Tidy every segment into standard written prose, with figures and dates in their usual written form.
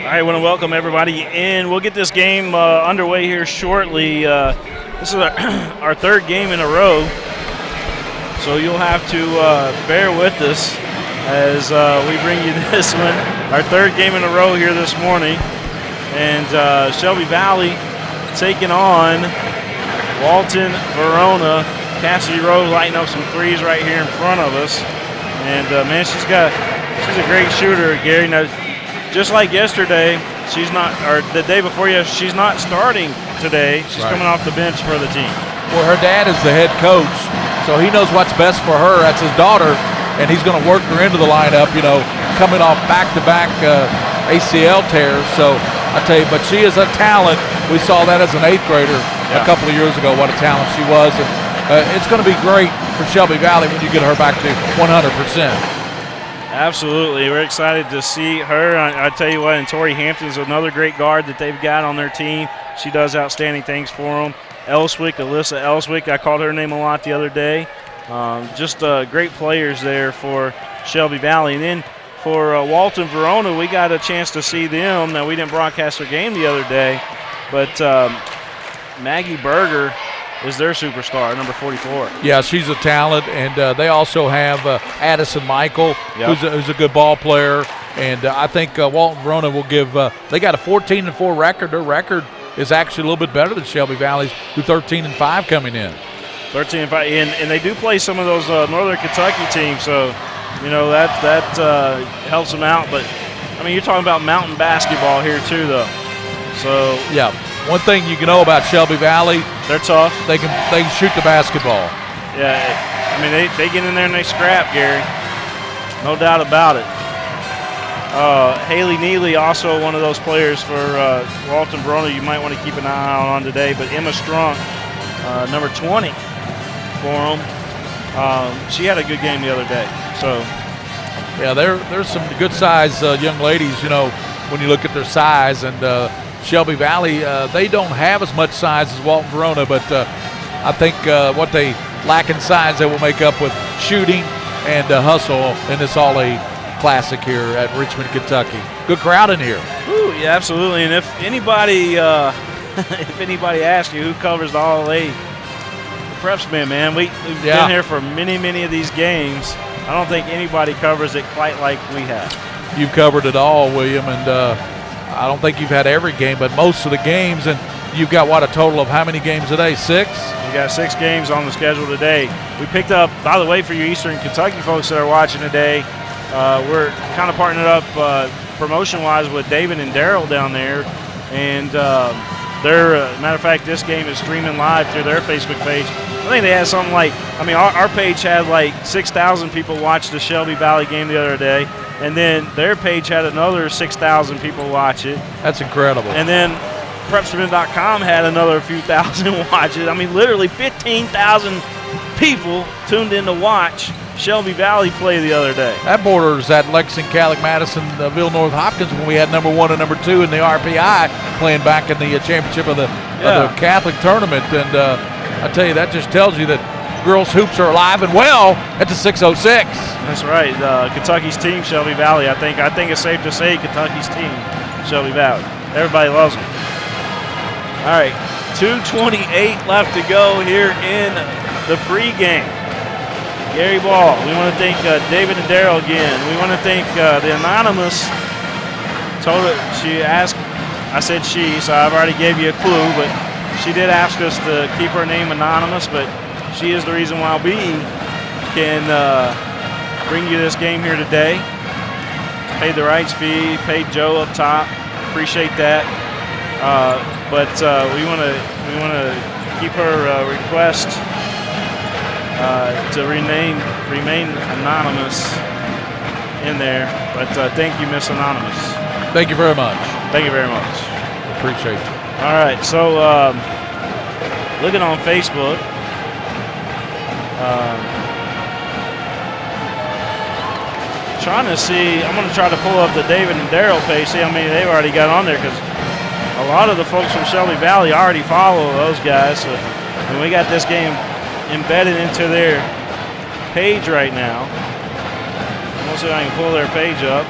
All right, I want to welcome everybody in. We'll get this game underway here shortly. This is our third game in a row, so you'll have to bear with us as we bring you this one. Our third game in a row here this morning, and Shelby Valley taking on Walton-Verona. Cassidy Rose lighting up some threes right here in front of us, and man, she's a great shooter, Gary. Now, just like yesterday, she's not, or the day before she's not starting today. She's coming off the bench for the team. Well, her dad is the head coach, so he knows what's best for her. That's his daughter, and he's going to work her into the lineup, coming off back-to-back ACL tears. So I tell you, but she is a talent. We saw that as an 8th grader a couple of years ago, what a talent she was. And it's going to be great for Shelby Valley when you get her back to 100%. Absolutely. We're excited to see her. I tell you what, and Tori Hampton's another great guard that they've got on their team. She does outstanding things for them. Alyssa Elswick, I called her name a lot the other day. Just great players there for Shelby Valley. And then for Walton-Verona, we got a chance to see them. Now, we didn't broadcast their game the other day, but Maggie Berger is their superstar, number 44. Yeah, she's a talent, and they also have Addison Michael, who's a good ball player. And I think Walton-Verona will give they got a 14-4 record. Their record is actually a little bit better than Shelby Valley's, who 13-5 coming in. 13-5, and they do play some of those Northern Kentucky teams, so that helps them out. But I mean, you're talking about mountain basketball here too, though. So yeah. One thing you can know about Shelby Valley, they're tough. They can shoot the basketball. Yeah, I mean they get in there and they scrap, Gary. No doubt about it. Haley Neely, also one of those players for Walton-Verona you might want to keep an eye on today. But Emma Strunk, number 20 for them. She had a good game the other day. So yeah, there's some good size young ladies. When you look at their size, and Shelby Valley, they don't have as much size as Walton-Verona, but I think what they lack in size, they will make up with shooting and hustle in this All-A Classic here at Richmond, Kentucky. Good crowd in here. Ooh, yeah, absolutely. And if anybody asks you who covers the All-A Preps man, we've been here for many, many of these games. I don't think anybody covers it quite like we have. You've covered it all, William, and I don't think you've had every game, but most of the games. And you've got, a total of how many games a day? 6? We got 6 games on the schedule today. We picked up, by the way, for you Eastern Kentucky folks that are watching today, we're kind of partnered up promotion-wise with David and Daryl down there. And matter of fact, this game is streaming live through their Facebook page. I think they had something like, our page had like 6,000 people watch the Shelby Valley game the other day. And then their page had another 6,000 people watch it. That's incredible. And then Prepsman.com had another few thousand watch it. Literally 15,000 people tuned in to watch Shelby Valley play the other day. That borders at Lexington, Catholic, Madison, Ville North Hopkins when we had number 1 and number 2 in the RPI playing back in the championship of the Catholic tournament. And I tell you, that just tells you that girls hoops are alive and well at the 606. That's right. Kentucky's team, Shelby Valley. I think it's safe to say Kentucky's team, Shelby Valley. Everybody loves them. All right, 2:28 left to go here in the pregame. Gary Ball. We want to thank David and Daryl again. We want to thank the anonymous. She asked. I said she, so I've already gave you a clue, but she did ask us to keep her name anonymous, but she is the reason why we can bring you this game here today. Paid the rights fee, paid Joe up top. Appreciate that. But we want to keep her request to remain anonymous in there. But thank you, Miss Anonymous. Thank you very much. Thank you very much. Appreciate you. All right, so looking on Facebook. Trying to see, I'm going to try to pull up the David and Daryl page, see how many they've already got on there, because a lot of the folks from Shelby Valley already follow those guys. So, and we got this game embedded into their page right now. Let's see if I can pull their page up.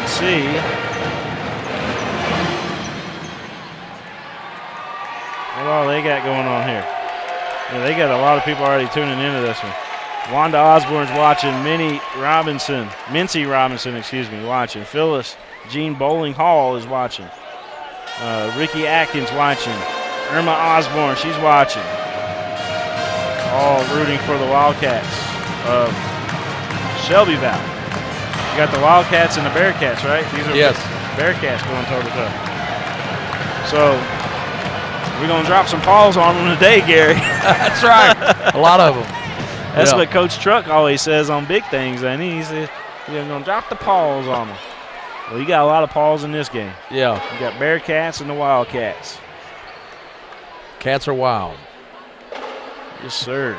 Let's see. What all they got going on here? Yeah, they got a lot of people already tuning into this one. Wanda Osborne's watching. Mincy Robinson, watching. Phyllis Jean Bowling Hall is watching. Ricky Atkins watching. Irma Osborne, she's watching. All rooting for the Wildcats of Shelby Valley. You got the Wildcats and the Bearcats, right? These are Bearcats going toe-to-toe. So we're going to drop some paws on them today, Gary. That's right. A lot of them. That's what Coach Truck always says on big things, and he says, you're going to drop the paws on them. Well, you got a lot of paws in this game. Yeah. You got Bearcats and the Wildcats. Cats are wild. Yes, sir.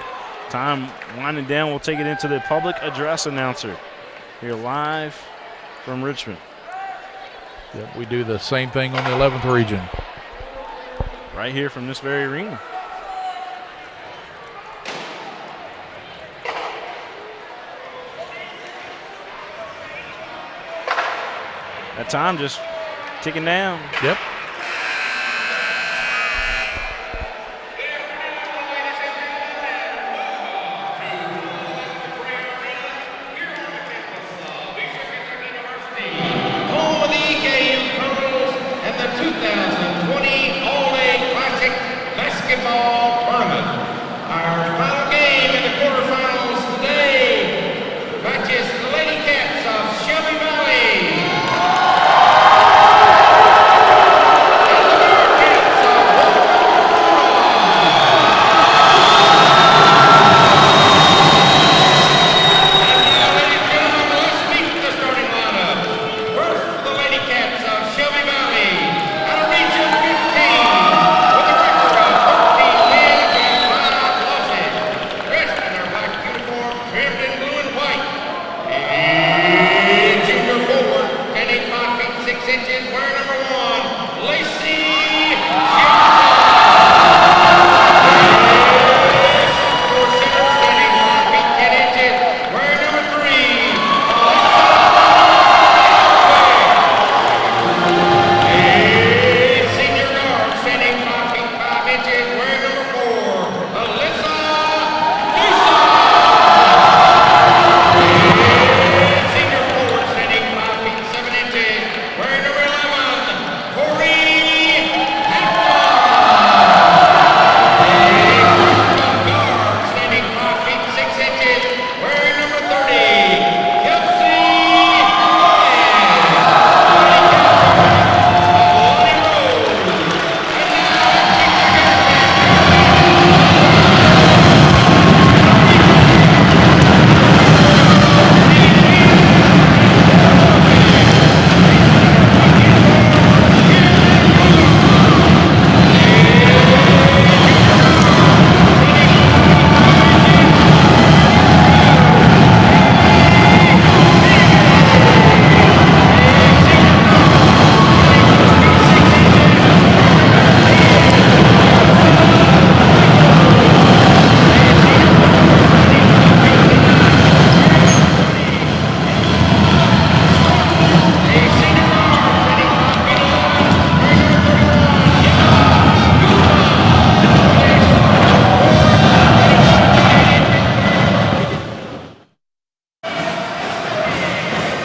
Time winding down. We'll take it into the public address announcer here live from Richmond. Yep, we do the same thing on the 11th region. Right here from this very arena. That time just ticking down. Yep.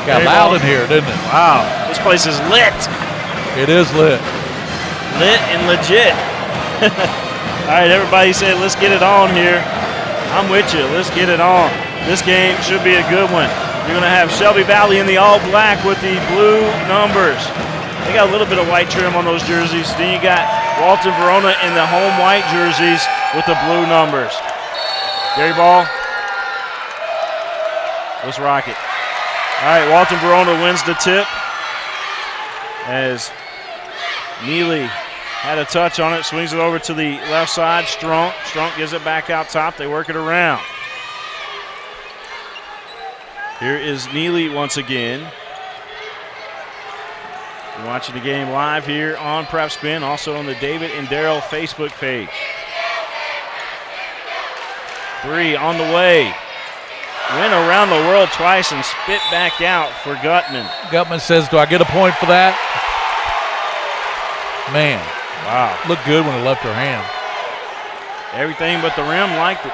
Got loud in here, didn't it? Wow, this place is lit. It is lit. Lit and legit. All right, everybody said, let's get it on here. I'm with you. Let's get it on. This game should be a good one. You're going to have Shelby Valley in the all black with the blue numbers. They got a little bit of white trim on those jerseys. Then you got Walton-Verona in the home white jerseys with the blue numbers. Gary Ball, let's rock it. All right, Walton-Verona wins the tip as Neely had a touch on it, swings it over to the left side. Strunk gives it back out top. They work it around. Here is Neely once again. You're watching the game live here on Prep Spin, also on the David and Darrell Facebook page. 3 on the way. went around the world twice and spit back out for Gutman. Gutman says, do I get a point for that? Man. Wow. Looked good when it left her hand. Everything but the rim liked it.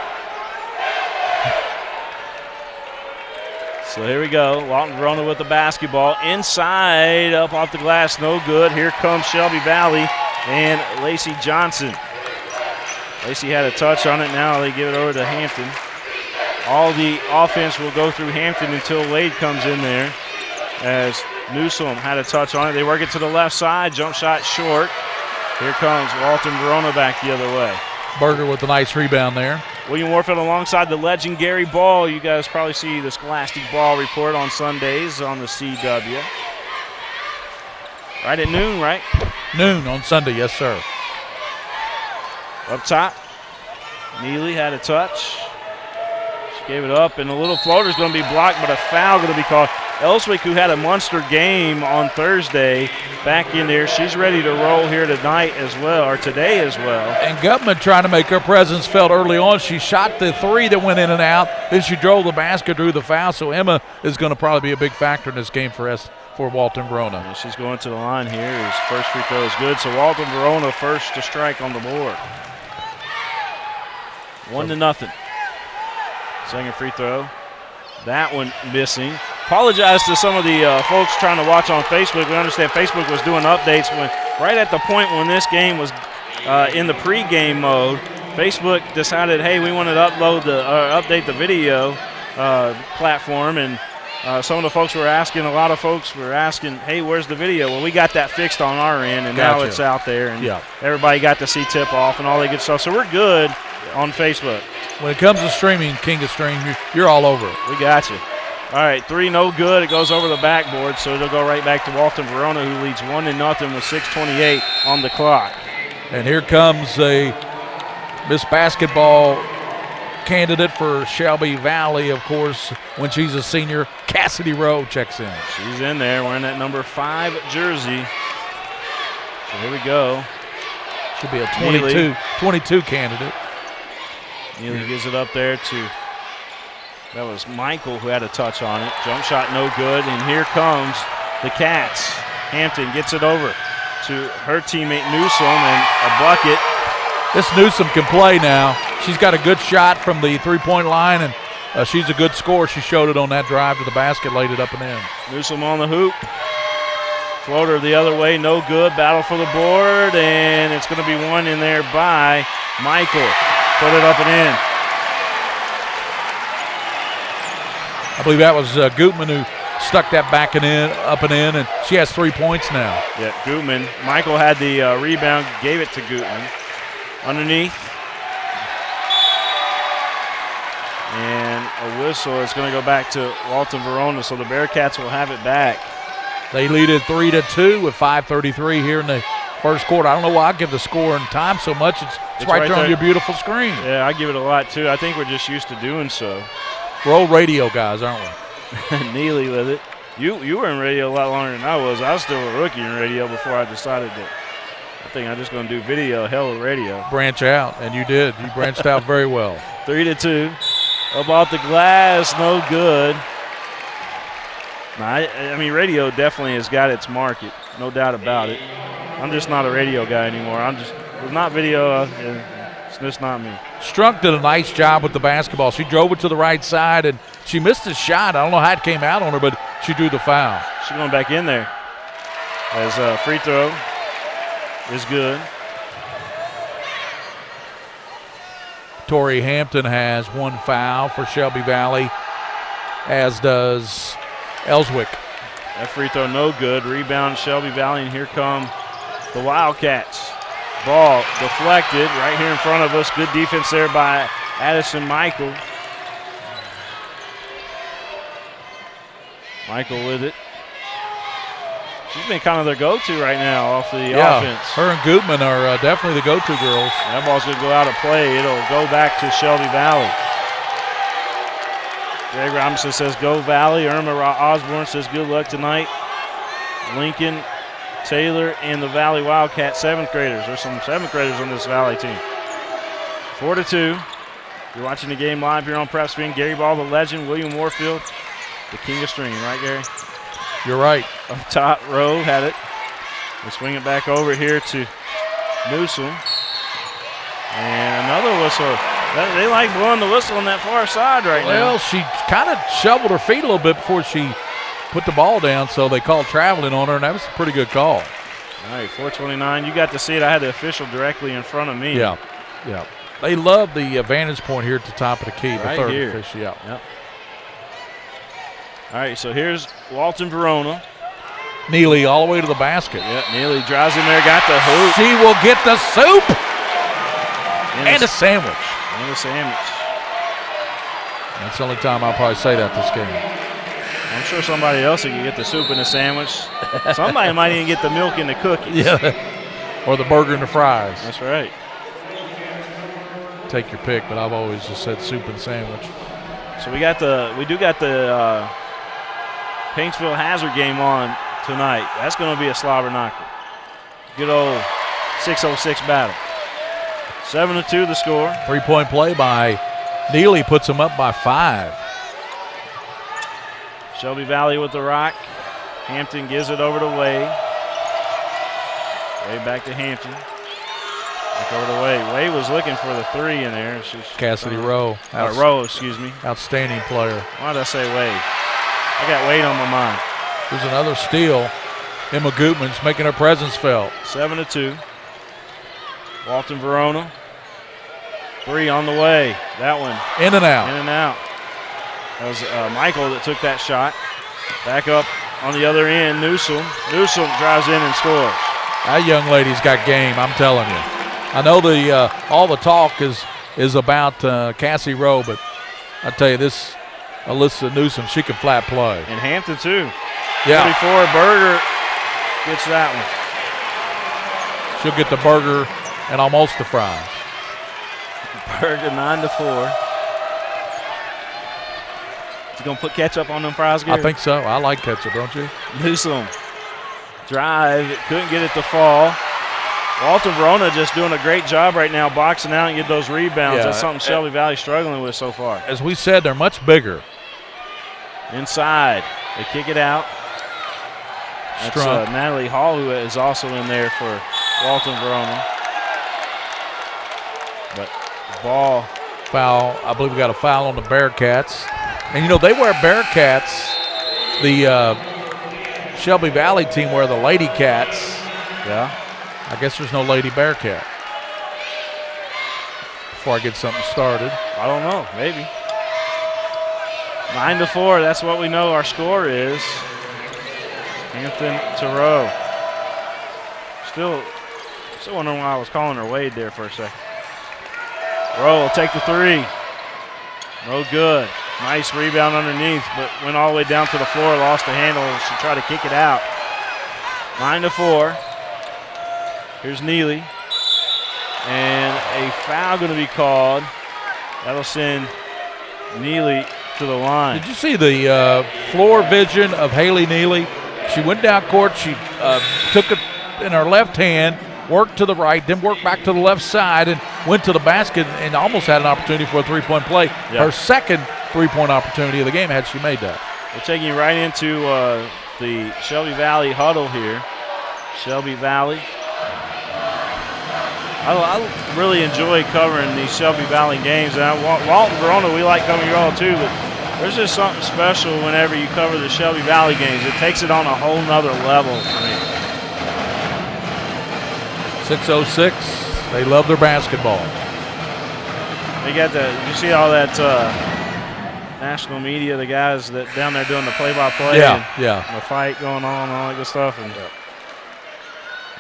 So here we go. Walton-Verona with the basketball. Inside, up off the glass, no good. Here comes Shelby Valley and Lacey Johnson. Lacey had a touch on it. Now they give it over to Hampton. All the offense will go through Hampton until Wade comes in there, as Newsom had a touch on it. They work it to the left side. Jump shot short. Here comes Walton-Verona back the other way. Berger with a nice rebound there. William Warfield alongside the legend Gary Ball. You guys probably see the Scholastic Ball Report on Sundays on the CW. Right at noon, right? Noon on Sunday, yes, sir. Up top, Neely had a touch. She gave it up, and the little floater's going to be blocked, but a foul going to be called. Ellswick, who had a monster game on Thursday, back in there. She's ready to roll here tonight as well, or today as well. And Gutman trying to make her presence felt early on. She shot the three that went in and out. Then she drove the basket, drew the foul. So Emma is going to probably be a big factor in this game for Walton-Verona. And she's going to the line here. His first free throw is good. So Walton-Verona first to strike on the board. 1-0. Second free throw. That one missing. Apologize to some of the folks trying to watch on Facebook. We understand Facebook was doing updates right at the point when this game was in the pregame mode. Facebook decided, hey, we wanted to update the video platform, and some of the folks were asking, a lot of folks were asking, hey, where's the video? Well, we got that fixed on our end, and now it's out there, and everybody got to see tip-off and all that good stuff. So we're good on Facebook. When it comes to streaming, King of Stream, you're all over it. We got you. All right, three, no good. It goes over the backboard, so it'll go right back to Walton-Verona, who leads 1-0 with 6:28 on the clock. And here comes a Miss Basketball candidate for Shelby Valley, of course, when she's a senior. Cassidy Rowe checks in. She's in there wearing that number 5 jersey. So here we go. Should be a 22 candidate. Neely gives it up there to, that was Michael who had a touch on it. Jump shot no good, and here comes the Cats. Hampton gets it over to her teammate Newsom, and a bucket. This Newsom can play now. She's got a good shot from the three-point line, and she's a good scorer. She showed it on that drive to the basket, laid it up and in. Newsom on the hoop. Floater the other way, no good. Battle for the board, and it's going to be one in there by Michael. Put it up and in. I believe that was Gutman who stuck that back and in, up and in, and she has 3 points now. Yeah, Gutman. Michael had the rebound, gave it to Gutman. Underneath. And a whistle. It's going to go back to Walton-Verona, so the Bearcats will have it back. They lead it 3-2 with 5:33 here in the first quarter. I don't know why I give the score and time so much. It's right there on your beautiful screen. Yeah, I give it a lot, too. I think we're just used to doing so. We're old radio guys, aren't we? Neely with it. You were in radio a lot longer than I was. I was still a rookie in radio before I decided that I think I'm just going to do video, hell of radio. Branch out, and you did. You branched out very well. 3-2. Up off the glass, no good. I mean, radio definitely has got its market, no doubt about it. I'm just not a radio guy anymore. It's not video, it's just not me. Strunk did a nice job with the basketball. She drove it to the right side, and she missed a shot. I don't know how it came out on her, but she drew the foul. She's going back in there as a free throw is good. Tori Hampton has one foul for Shelby Valley, as does Ellswick. That free throw no good. Rebound Shelby Valley, and here come the Wildcats. Ball deflected right here in front of us. Good defense there by Addison Michael. Michael with it. She's been kind of their go-to right now off the offense. Her and Gutman are definitely the go-to girls. That ball's going to go out of play. It'll go back to Shelby Valley. Greg Robinson says go Valley. Irma Osborne says good luck tonight. Lincoln, Taylor, and the Valley Wildcat 7th graders. There's some 7th graders on this Valley team. 4-2. You're watching the game live here on Prep Screen. Gary Ball, the legend. William Warfield, the king of stream. Right, Gary? You're right. Up top, Rowe had it. They swing it back over here to Newsom. And another whistle. They like blowing the whistle on that far side right now. Well, she kind of shoveled her feet a little bit before she put the ball down, so they called traveling on her, and that was a pretty good call. All right, 4:29. You got to see it. I had the official directly in front of me. Yeah. They love the vantage point here at the top of the key, the right third here. official. Yeah. Yep. All right, so here's Walton-Verona. Neely all the way to the basket. Yep, Neely drives in there, got the hoop. She will get the soup and a sandwich. And a sandwich. That's the only time I'll probably say that this game. I'm sure somebody else can get the soup and the sandwich. Somebody might even get the milk and the cookies. Yeah. Or the burger and the fries. That's right. Take your pick, but I've always just said soup and sandwich. So we do got the Paintsville Hazard game on tonight. That's going to be a slobber knocker. Good old 606 battle. 7-2 the score. 3-point play by Neely puts them up by 5. Shelby Valley with the rock. Hampton gives it over to Wade. Wade back to Hampton. Back over to Wade. Wade was looking for the 3 in there. Cassidy Rowe. Rowe, excuse me. Outstanding player. Why did I say Wade? I got Wade on my mind. There's another steal. Emma Gutman's making her presence felt. 7-2. Walton-Verona. 3 on the way. That one. In and out. In and out. That was Michael that took that shot. Back up on the other end, Newsom. Newsom drives in and scores. That young lady's got game, I'm telling you. I know all the talk is about Cassie Rowe, but I tell you, this Alyssa Newsom, she can flat play. And Hampton, too. Yeah. 44, Berger gets that one. She'll get the burger and almost the fries. Berger 9-4. You gonna put ketchup on them fries, Gary? I think so. I like ketchup, don't you? Newsom drive, couldn't get it to fall. Walton-Verona just doing a great job right now boxing out and get those rebounds. Yeah, That's something Shelby Valley's struggling with so far. As we said, they're much bigger. Inside, they kick it out. That's Natalie Hall, who is also in there for Walton-Verona. But the ball. Foul. I believe we got a foul on the Bearcats. And, they wear Bearcats. The Shelby Valley team wear the Lady Cats. Yeah. I guess there's no Lady Bearcat. Before I get something started. I don't know. Maybe. 9-4. That's what we know our score is. Hampton to Rowe. Still wondering why I was calling her Wade there for a second. Rowe will take the 3. No good. Nice rebound underneath, but went all the way down to the floor, lost the handle. She tried to kick it out. 9-4. Here's Neely. And a foul going to be called. That'll send Neely to the line. Did you see the floor vision of Haley Neely? She went down court. She took it in her left hand, worked to the right, then worked back to the left side and went to the basket and almost had an opportunity for a 3-point play. Yep. Her second 3-point opportunity of the game had she made that. We're taking you right into the Shelby Valley huddle here. Shelby Valley. I really enjoy covering these Shelby Valley games. And Walton-Verona, we like covering you all too, but there's just something special whenever you cover the Shelby Valley games. It takes it on a whole nother level for me. 6:06. They love their basketball. They got you see all that national media, the guys that down there doing the play-by-play. Yeah. And the fight going on and all that good stuff. And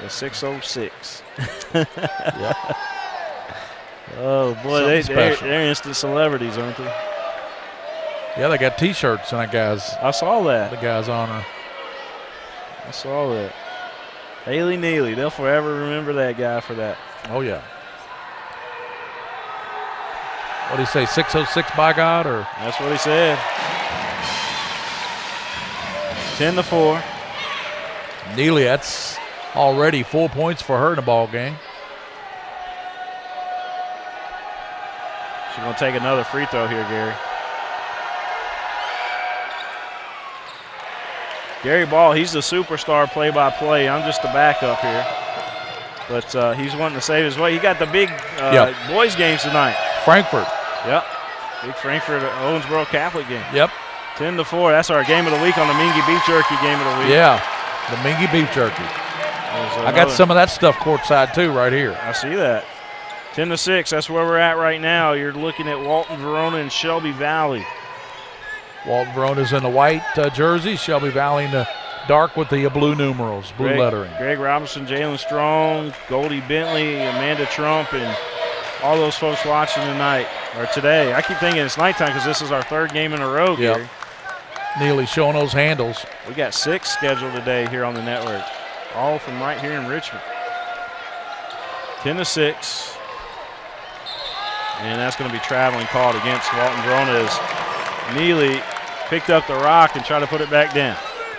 the 6:06. Yeah. Oh, boy, they're instant celebrities, aren't they? Yeah, they got T-shirts on that guy's. I saw that. The guy's honor. I saw that. Haley Neely, they'll forever remember that guy for that. Oh, yeah. What did he say, 6:06 by God? Or? That's what he said. 10-4. Neely, that's already 4 points for her in the ball game. She's going to take another free throw here, Gary. Gary Ball, he's the superstar play-by-play. I'm just the backup here. But he's wanting to save his way. He got the big boys games tonight. Frankfurt. Yep. Big Frankfurt Owensboro Catholic game. Yep. 10-4. That's our game of the week on the Mingy Beef Jerky game of the week. Yeah, the Mingy Beef Jerky. I got some of that stuff courtside too right here. I see that. 10-6. That's where we're at right now. You're looking at Walton-Verona and Shelby Valley. Walton-Verona's in the white jersey. Shelby Valley in the dark with the blue numerals, blue lettering. Greg Robinson, Jalen Strong, Goldie Bentley, Amanda Trump, and all those folks watching tonight or today. I keep thinking it's nighttime because this is our third game in a row, Gary. Neely showing those handles. We got 6 scheduled today here on the network, all from right here in Richmond. 10-6. And that's going to be traveling called against Walton-Verona as Neely picked up the rock and tried to put it back down.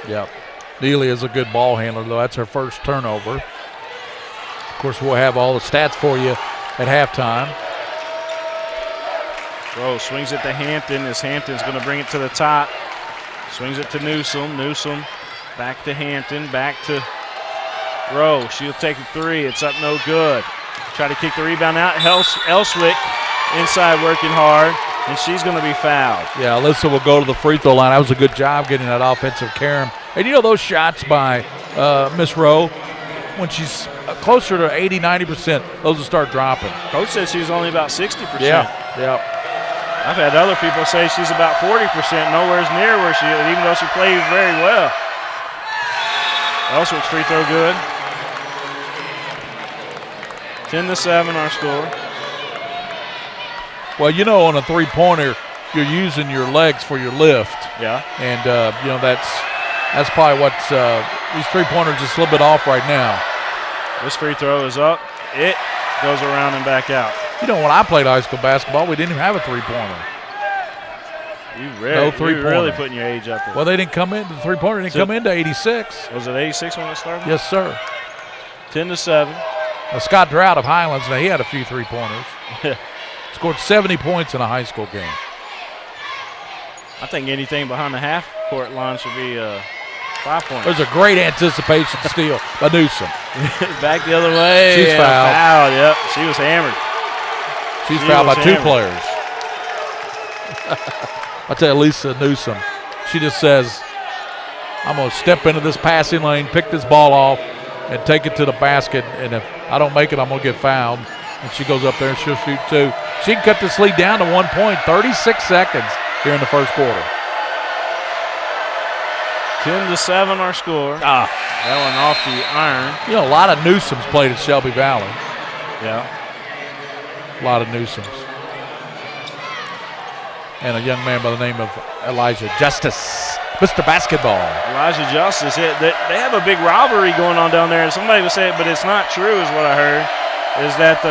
Yep. Neely is a good ball handler, though. That's her first turnover. Of course, we'll have all the stats for you at halftime. Rose swings it to Hampton as Hampton's going to bring it to the top. Swings it to Newsom. Newsom back to Hampton, back to Rowe. She'll take the 3. It's up no good. Try to kick the rebound out. Elswick inside working hard, and she's going to be fouled. Yeah, Alyssa will go to the free throw line. That was a good job getting that offensive carom. And you know those shots by Miss Rowe, when she's closer to 80, 90%, those will start dropping. Coach said she's only about 60%. Yeah. I've had other people say she's about 40%, nowhere near where she is, even though she played very well. Elswick's free throw good. 10-7 our score. Well, you know, on a three-pointer, you're using your legs for your lift. Yeah. And, you know, that's probably what's these three-pointers just a little bit off right now. This free throw is up. It goes around and back out. You know, when I played high school basketball, we didn't even have a three-pointer. You're really putting your age up there. Well, they didn't come into the three-pointer. They didn't come into 86. Was it 86 when it started? Yes, sir. 10-7. Now, Scott Drought of Highlands, now he had a few three-pointers. Scored 70 points in a high school game. I think anything behind the half-court line should be 5 points. There's a great anticipation steal by Newsom. Back the other way. She's fouled. Yep, she was hammered. She's fouled by 2 players. I tell you, Lisa Newsom, she just says, I'm going to step into this passing lane, pick this ball off, and take it to the basket. And if I don't make it, I'm going to get fouled. And she goes up there and she'll shoot 2. She can cut this lead down to 1 point, 36 seconds here in the first quarter. 10-7 our score. That one off the iron. You know, a lot of Newsoms played at Shelby Valley. Yeah. A lot of Newsoms. And a young man by the name of Elijah Justice, Mr. Basketball. Elijah Justice. They have a big rivalry going on down there. Somebody would say it, but it's not true is what I heard, is that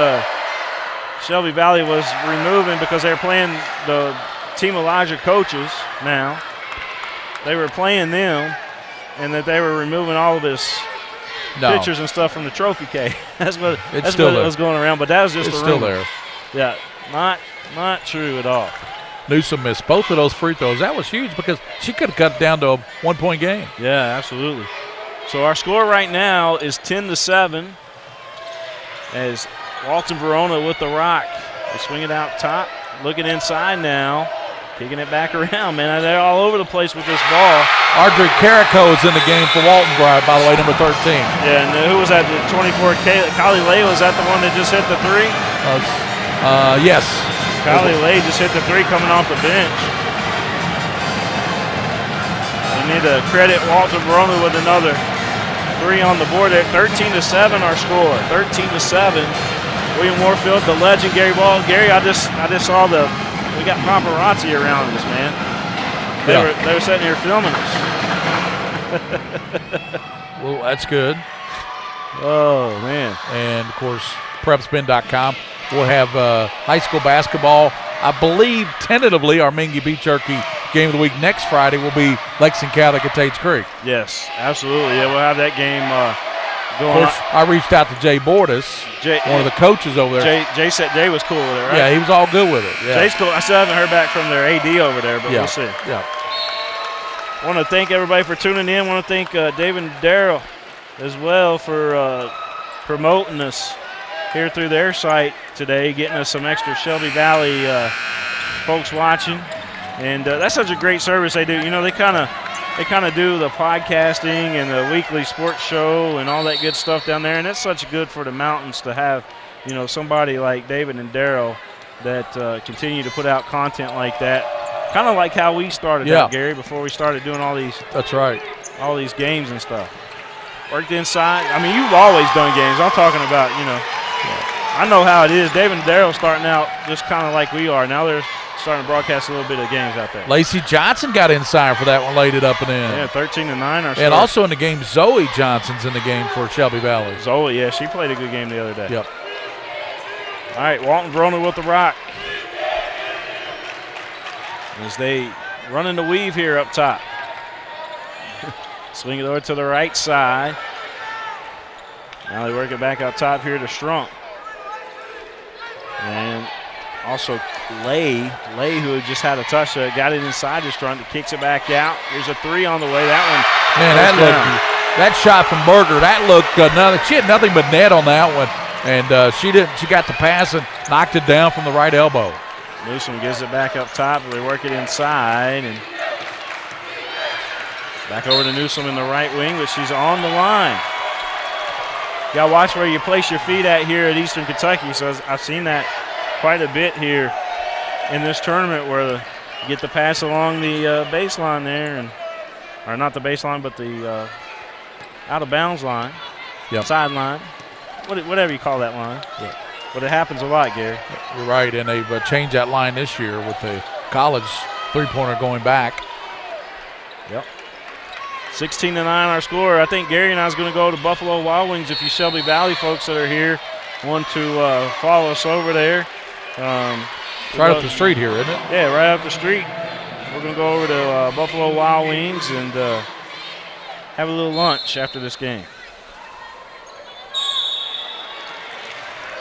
Shelby Valley was removing because they were playing the Team Elijah coaches now. They were playing them, and that they were removing all of his pictures and stuff from the trophy case. That's what was going around, but that was just it's a still rumor. there. Yeah, not true at all. Newsom missed both of those free throws. That was huge because she could have cut it down to a 1 point game. Yeah, absolutely. So our score right now is 10-7 as Walton-Verona with the rock. They swing it out top, looking inside now, kicking it back around, man. They're all over the place with this ball. Audrey Carrico is in the game for Walton-Verona, by the way, number 13. Yeah, and who was that, the 24? Kylie Lay, was that the one that just hit the 3? Yes. Kylie Lay just hit the 3 coming off the bench. We need to credit Walton-Verona with another 3 on the board there. 13-7 our score. 13-7. William Warfield, the legend, Gary Ball. Gary, I just saw we got paparazzi around us, man. They were sitting here filming us. Well, that's good. Oh, man. And, of course, prepspin.com. We'll have high school basketball. I believe, tentatively, our Mingy Beef Jerky game of the week next Friday will be Lexington Catholic at Tates Creek. Yes, absolutely. Yeah, we'll have that game going of course, I reached out to Jay Bordas, one of the coaches over there. Jay said Jay was cool with it, right? Yeah, he was all good with it. Yeah. Jay's cool. I still haven't heard back from their AD over there, but we'll see. Yeah. I want to thank everybody for tuning in. I want to thank David and Darryl as well for promoting us here through their site today, getting us some extra Shelby Valley folks watching. And that's such a great service they do. You know, they kind of do the podcasting and the weekly sports show and all that good stuff down there. And that's such good for the mountains to have, you know, somebody like David and Darryl that continue to put out content like that. Kind of like how we started out, Gary, before we started doing all these. That's right. All these games and stuff. Worked inside. I mean, you've always done games. I'm talking about, you know. I know how it is. David and Darryl starting out just kind of like we are. Now they're starting to broadcast a little bit of games out there. Lacey Johnson got inside for that one, laid it up and in. Yeah, 13-9. And also in the game, Zoe Johnson's in the game for Shelby Valley. Zoe, yeah, she played a good game the other day. Yep. All right, Walton-Verona with the rock. As they running the weave here up top. Swing it over to the right side. Now they work it back up top here to Strunk. And also Lay, who just had a touch, got it inside to Strunk, kicks it back out. There's a three on the way. That one. Man, that shot from Berger, that looked she had nothing but net on that one. And she got the pass and knocked it down from the right elbow. Newsom gives it back up top. They work it inside. And back over to Newsom in the right wing, but she's on the line. You got to watch where you place your feet at here at Eastern Kentucky. So I've seen that quite a bit here in this tournament where you get the pass along the baseline there, or not the baseline, but the out-of-bounds line, sideline, whatever you call that line. Yep. But it happens a lot, Gary. You're right, and they've changed that line this year with the college three-pointer going back. Yep. 16-9 our score. I think Gary and I is going to go to Buffalo Wild Wings if you Shelby Valley folks that are here want to follow us over there. It's right up the street here, isn't it? Yeah, right up the street. We're going to go over to Buffalo Wild Wings and have a little lunch after this game.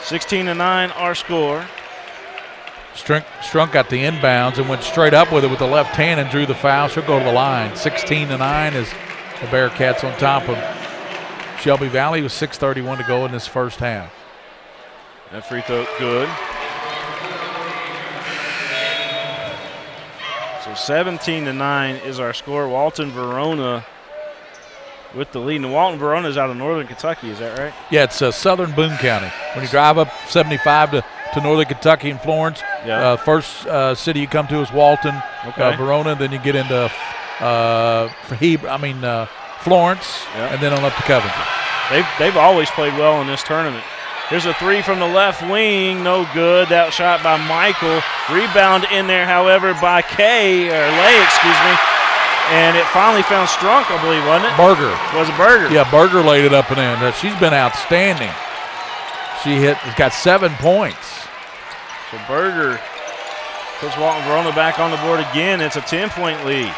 16-9 our score. Strunk got the inbounds and went straight up with it with the left hand and drew the foul. She'll go to the line. 16-9 is the Bearcats on top of Shelby Valley with 6:31 to go in this first half. That free throw good. So 17-9 is our score. Walton-Verona with the lead. And Walton-Verona is out of Northern Kentucky, is that right? Yeah, it's southern Boone County. When you drive up 75 to Northern Kentucky and Florence, first city you come to is Walton, Verona. Then you get into Florence, and then on up to Covington. They've always played well in this tournament. Here's a three from the left wing, no good. That shot by Michael. Rebound in there, however, by Lay, and it finally found Strunk, I believe, wasn't it? Berger. Was it Berger? Yeah, Berger laid it up and in. She's been outstanding. She got 7 points. So Berger puts Walton-Verona back on the board again. It's a 10-point lead,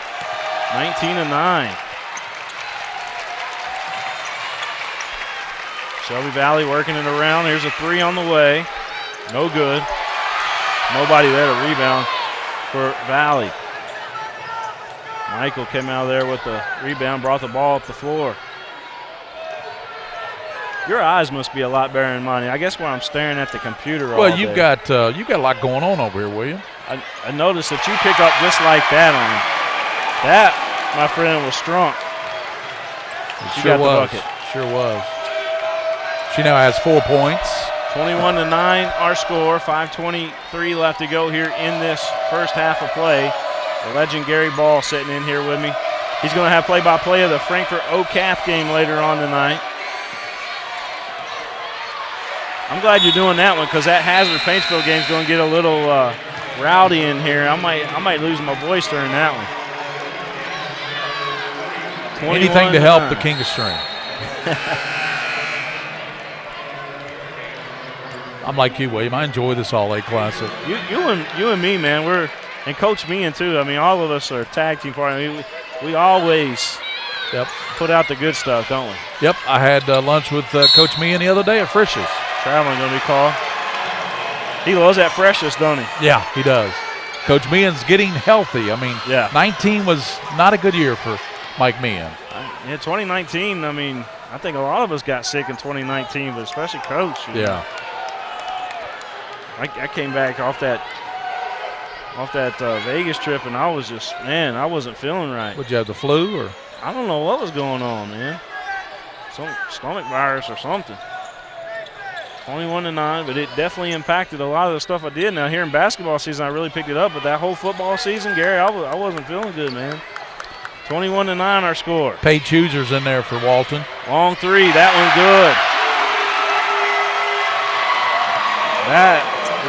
19-9. Shelby Valley working it around. Here's a three on the way. No good. Nobody there to rebound for Valley. Michael came out of there with the rebound, brought the ball up the floor. Your eyes must be a lot better than mine. I guess when I'm staring at the computer all day. Well, you've got a lot going on over here, William. I noticed that you pick up just like that on him. That, my friend, was Strunk. She got the bucket. Sure was. She now has 4 points. 21-9 our score. 5:23 left to go here in this first half of play. The legend Gary Ball sitting in here with me. He's going to have play-by-play of the Frankfort-OCAF game later on tonight. I'm glad you're doing that one because that Hazard-Paintsville game is going to get a little rowdy in here. I might lose my voice during that one. Anything to help the King of String. I'm like you, William. I enjoy this All-A Classic. You and me, man. And Coach Meehan, too. I mean, all of us are tag team partners. We always put put out the good stuff, don't we? Yep, I had lunch with Coach Meehan the other day at Frisch's. Traveling going to be called. He loves that freshness, don't he? Yeah, he does. Coach Meehan's getting healthy. I mean, 19 was not a good year for Mike Meehan. Yeah, 2019, I mean, I think a lot of us got sick in 2019, but especially Coach. Yeah. I came back off that Vegas trip, and I was just, man, I wasn't feeling right. Would you have the flu or? I don't know what was going on, man. Some stomach virus or something. 21-9, but it definitely impacted a lot of the stuff I did. Now here in basketball season, I really picked it up, but that whole football season, Gary, I wasn't feeling good, man. 21-9 our score. Paige Huser's in there for Walton. Long three, that one good. That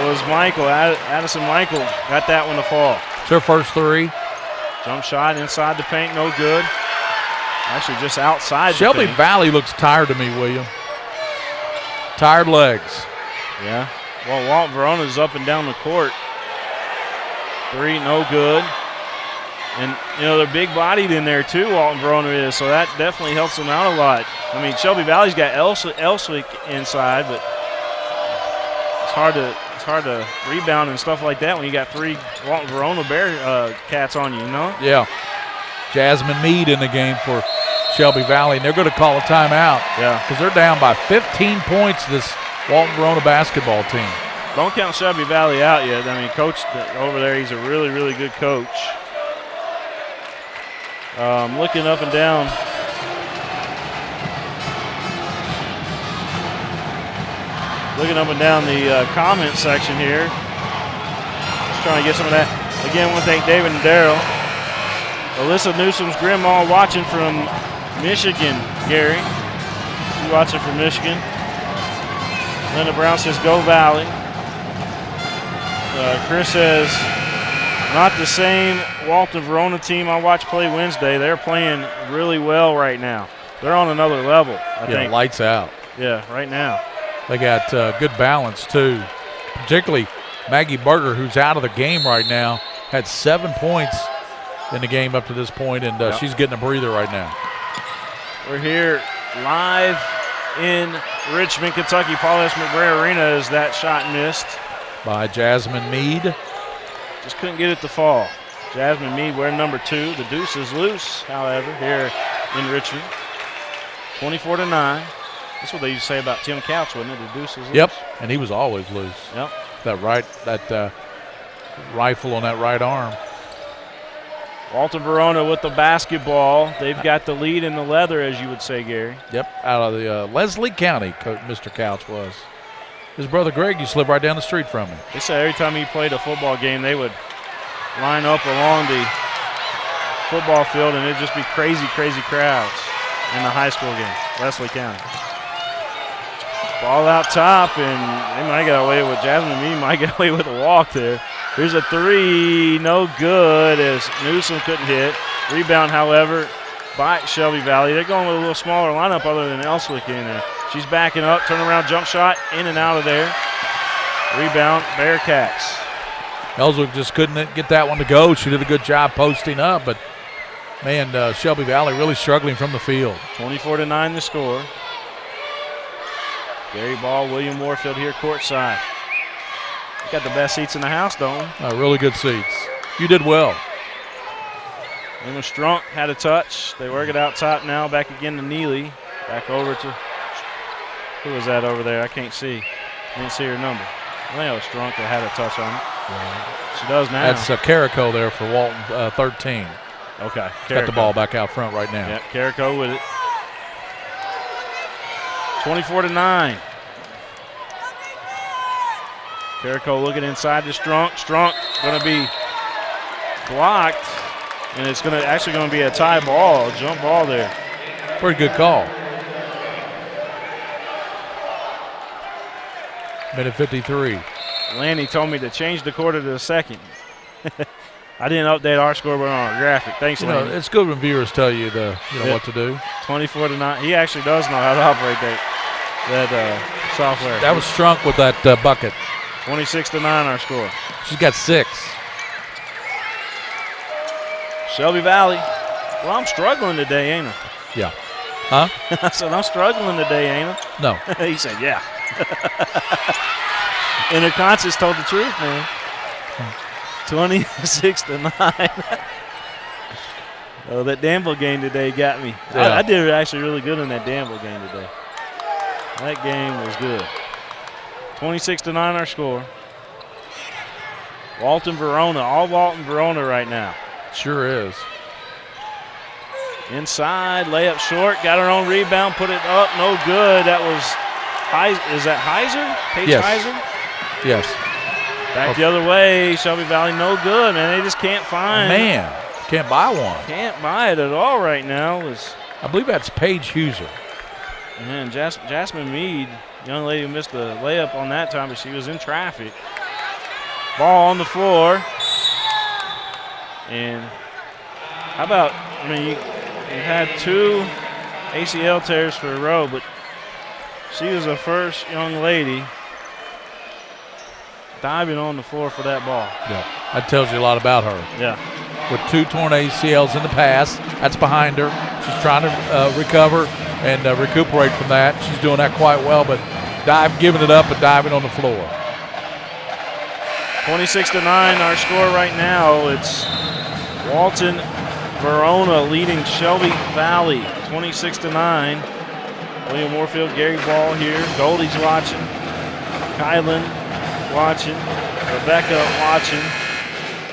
was Michael, Addison Michael got that one to fall. It's her first three. Jump shot inside the paint, no good. Actually just outside Shelby the paint. Valley looks tired to me, William. Tired legs. Yeah. Well, Walton-Verona's up and down the court. Three, no good. And, you know, they're big-bodied in there, too, Walton-Verona is, so that definitely helps them out a lot. I mean, Shelby Valley's got Elswick inside, but it's hard to rebound and stuff like that when you got three Walton-Verona Bearcats on you, you know? Yeah. Jasmine Mead in the game for Shelby Valley, and they're going to call a timeout. Yeah. Because they're down by 15 points, this Walton-Verona basketball team. Don't count Shelby Valley out yet. I mean, Coach over there, he's a really, really good coach. Looking up and down. Looking up and down the comment section here. Just trying to get some of that. Again, I want to thank David and Daryl. Alyssa Newsom's grandma watching from Michigan, Gary. She's watching from Michigan. Linda Brown says, go Valley. Chris says, not the same Walton-Verona team I watched play Wednesday. They're playing really well right now. They're on another level, I think. Lights out. Yeah, right now. They got good balance, too. Particularly Maggie Berger, who's out of the game right now, had 7 points in the game up to this point, and she's getting a breather right now. We're here live in Richmond, Kentucky. Paul S. McBrayer Arena as that shot missed. By Jasmine Mead. Just couldn't get it to fall. Jasmine Mead wearing number 2. The deuce is loose, however, here in Richmond. 24-9. That's what they used to say about Tim Couch, wasn't it? The deuce is loose. Yep, and he was always loose. Yep. That rifle on that right arm. Walton-Verona with the basketball. They've got the lead in the leather, as you would say, Gary. Yep, out of the Leslie County, Mr. Couch was. His brother Greg used to live right down the street from him. They said every time he played a football game, they would line up along the football field, and it'd just be crazy, crazy crowds in the high school games, Leslie County. Ball out top, and they might get away with Jasmine Mead might get away with a walk there. Here's a three, no good as Newsom couldn't hit. Rebound, however, by Shelby Valley. They're going with a little smaller lineup other than Elswick in there. She's backing up, turnaround jump shot, in and out of there. Rebound, Bearcats. Elswick just couldn't get that one to go. She did a good job posting up, but, man, Shelby Valley really struggling from the field. 24-9 the score. Gary Ball, William Warfield here courtside. Got the best seats in the house, don't we? Really good seats. You did well. Emma Strunk had a touch. They work it out top now. Back again to Neely. Back over to, who was that over there? I can't see. Didn't see her number. I think it was Strunk that had a touch on it. Yeah. She does now. That's Carrico there for Walton, 13. Okay. Got the ball back out front right now. Yep, Carrico with it. 24-9. Carrico looking inside to Strunk. Strunk going to be blocked, and it's actually going to be a tie ball, a jump ball there. Pretty good call. Minute 53. Lanny told me to change the quarter to the second. I didn't update our scoreboard on our graphic. Thanks, Lanny. It's good when viewers tell you what to do. 24-9. He actually does know how to operate that software. That was Strunk with that bucket. 26-9 our score. She's got 6. Shelby Valley. Well, I'm struggling today, ain't I? Yeah. Huh? I said, I'm struggling today, ain't I? No. He said, yeah. Inner conscious told the truth, man. 26-9. Oh, that Danville game today got me. Yeah. I did actually really good in that Danville game today. That game was good. 26-9 our score. Walton-Verona, all Walton-Verona right now. Sure is. Inside, layup short, got her own rebound, put it up, no good. That was, is that Heiser? Paige Yes. Heiser? Yes. Back the other way, Shelby Valley, no good, man. They just can't find. Man, can't buy one. Can't buy it at all right now. I believe that's Paige Huser. Man, Jasmine Mead, young lady who missed the layup on that time, but she was in traffic. Ball on the floor. And how about, I mean, you had 2 ACL tears for a row, but she was the first young lady diving on the floor for that ball. Yeah, that tells you a lot about her. Yeah. With 2 torn ACLs in the past, that's behind her. She's trying to recover and recuperate from that. She's doing that quite well, but giving it up and diving on the floor. 26-9 our score right now. It's Walton-Verona leading Shelby Valley 26-9. William Moorfield, Gary Ball here. Goldie's watching. Kylan watching. Rebecca watching.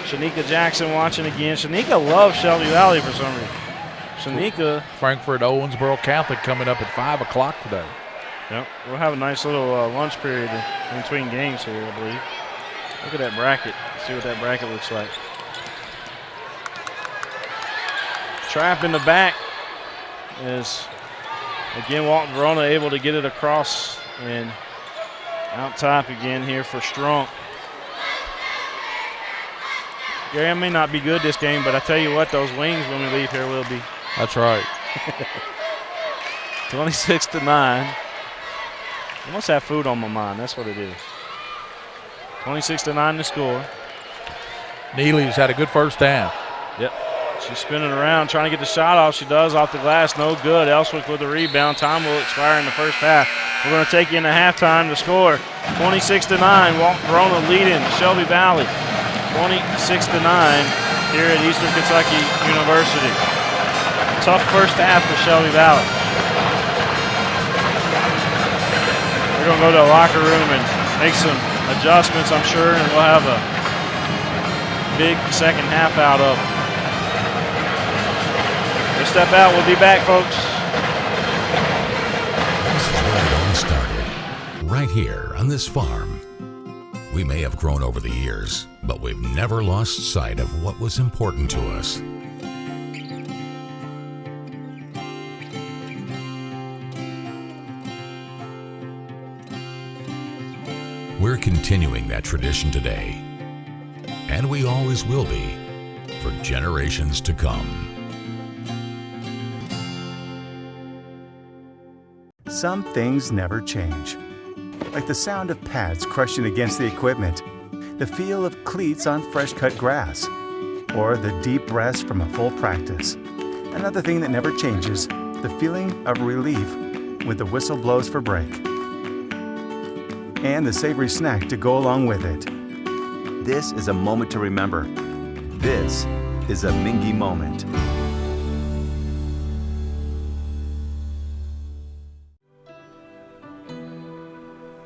Shanika Jackson watching again. Shanika loves Shelby Valley for some reason. Shanika. Frankfurt Owensboro Catholic coming up at 5 o'clock today. Yep, we'll have a nice little lunch period in between games here, I believe. Look at that bracket. See what that bracket looks like. Trap in the back is, again, Walton-Verona able to get it across and out top again here for Strunk. Gary, I may not be good this game, but I tell you what, those wings when we leave here will be. That's right. 26-9. I must have food on my mind. That's what it is. 26-9 to score. Neely's had a good first half. Yep. She's spinning around, trying to get the shot off. She does off the glass. No good. Elswick with the rebound. Time will expire in the first half. We're going to take you into halftime to score. 26-9. Walton-Verona leading Shelby Valley. 26-9 here at Eastern Kentucky University. Tough first half for Shelby Valley. We're going to go to the locker room and make some adjustments, I'm sure, and we'll have a big second half out of them. We'll step out. We'll be back, folks. This is where it all started, right here on this farm. We may have grown over the years, but we've never lost sight of what was important to us. We're continuing that tradition today, and we always will be for generations to come. Some things never change, like the sound of pads crushing against the equipment, the feel of cleats on fresh-cut grass, or the deep rest from a full practice. Another thing that never changes, the feeling of relief when the whistle blows for break. And the savory snack to go along with it. This is a moment to remember. This is a Mingy moment.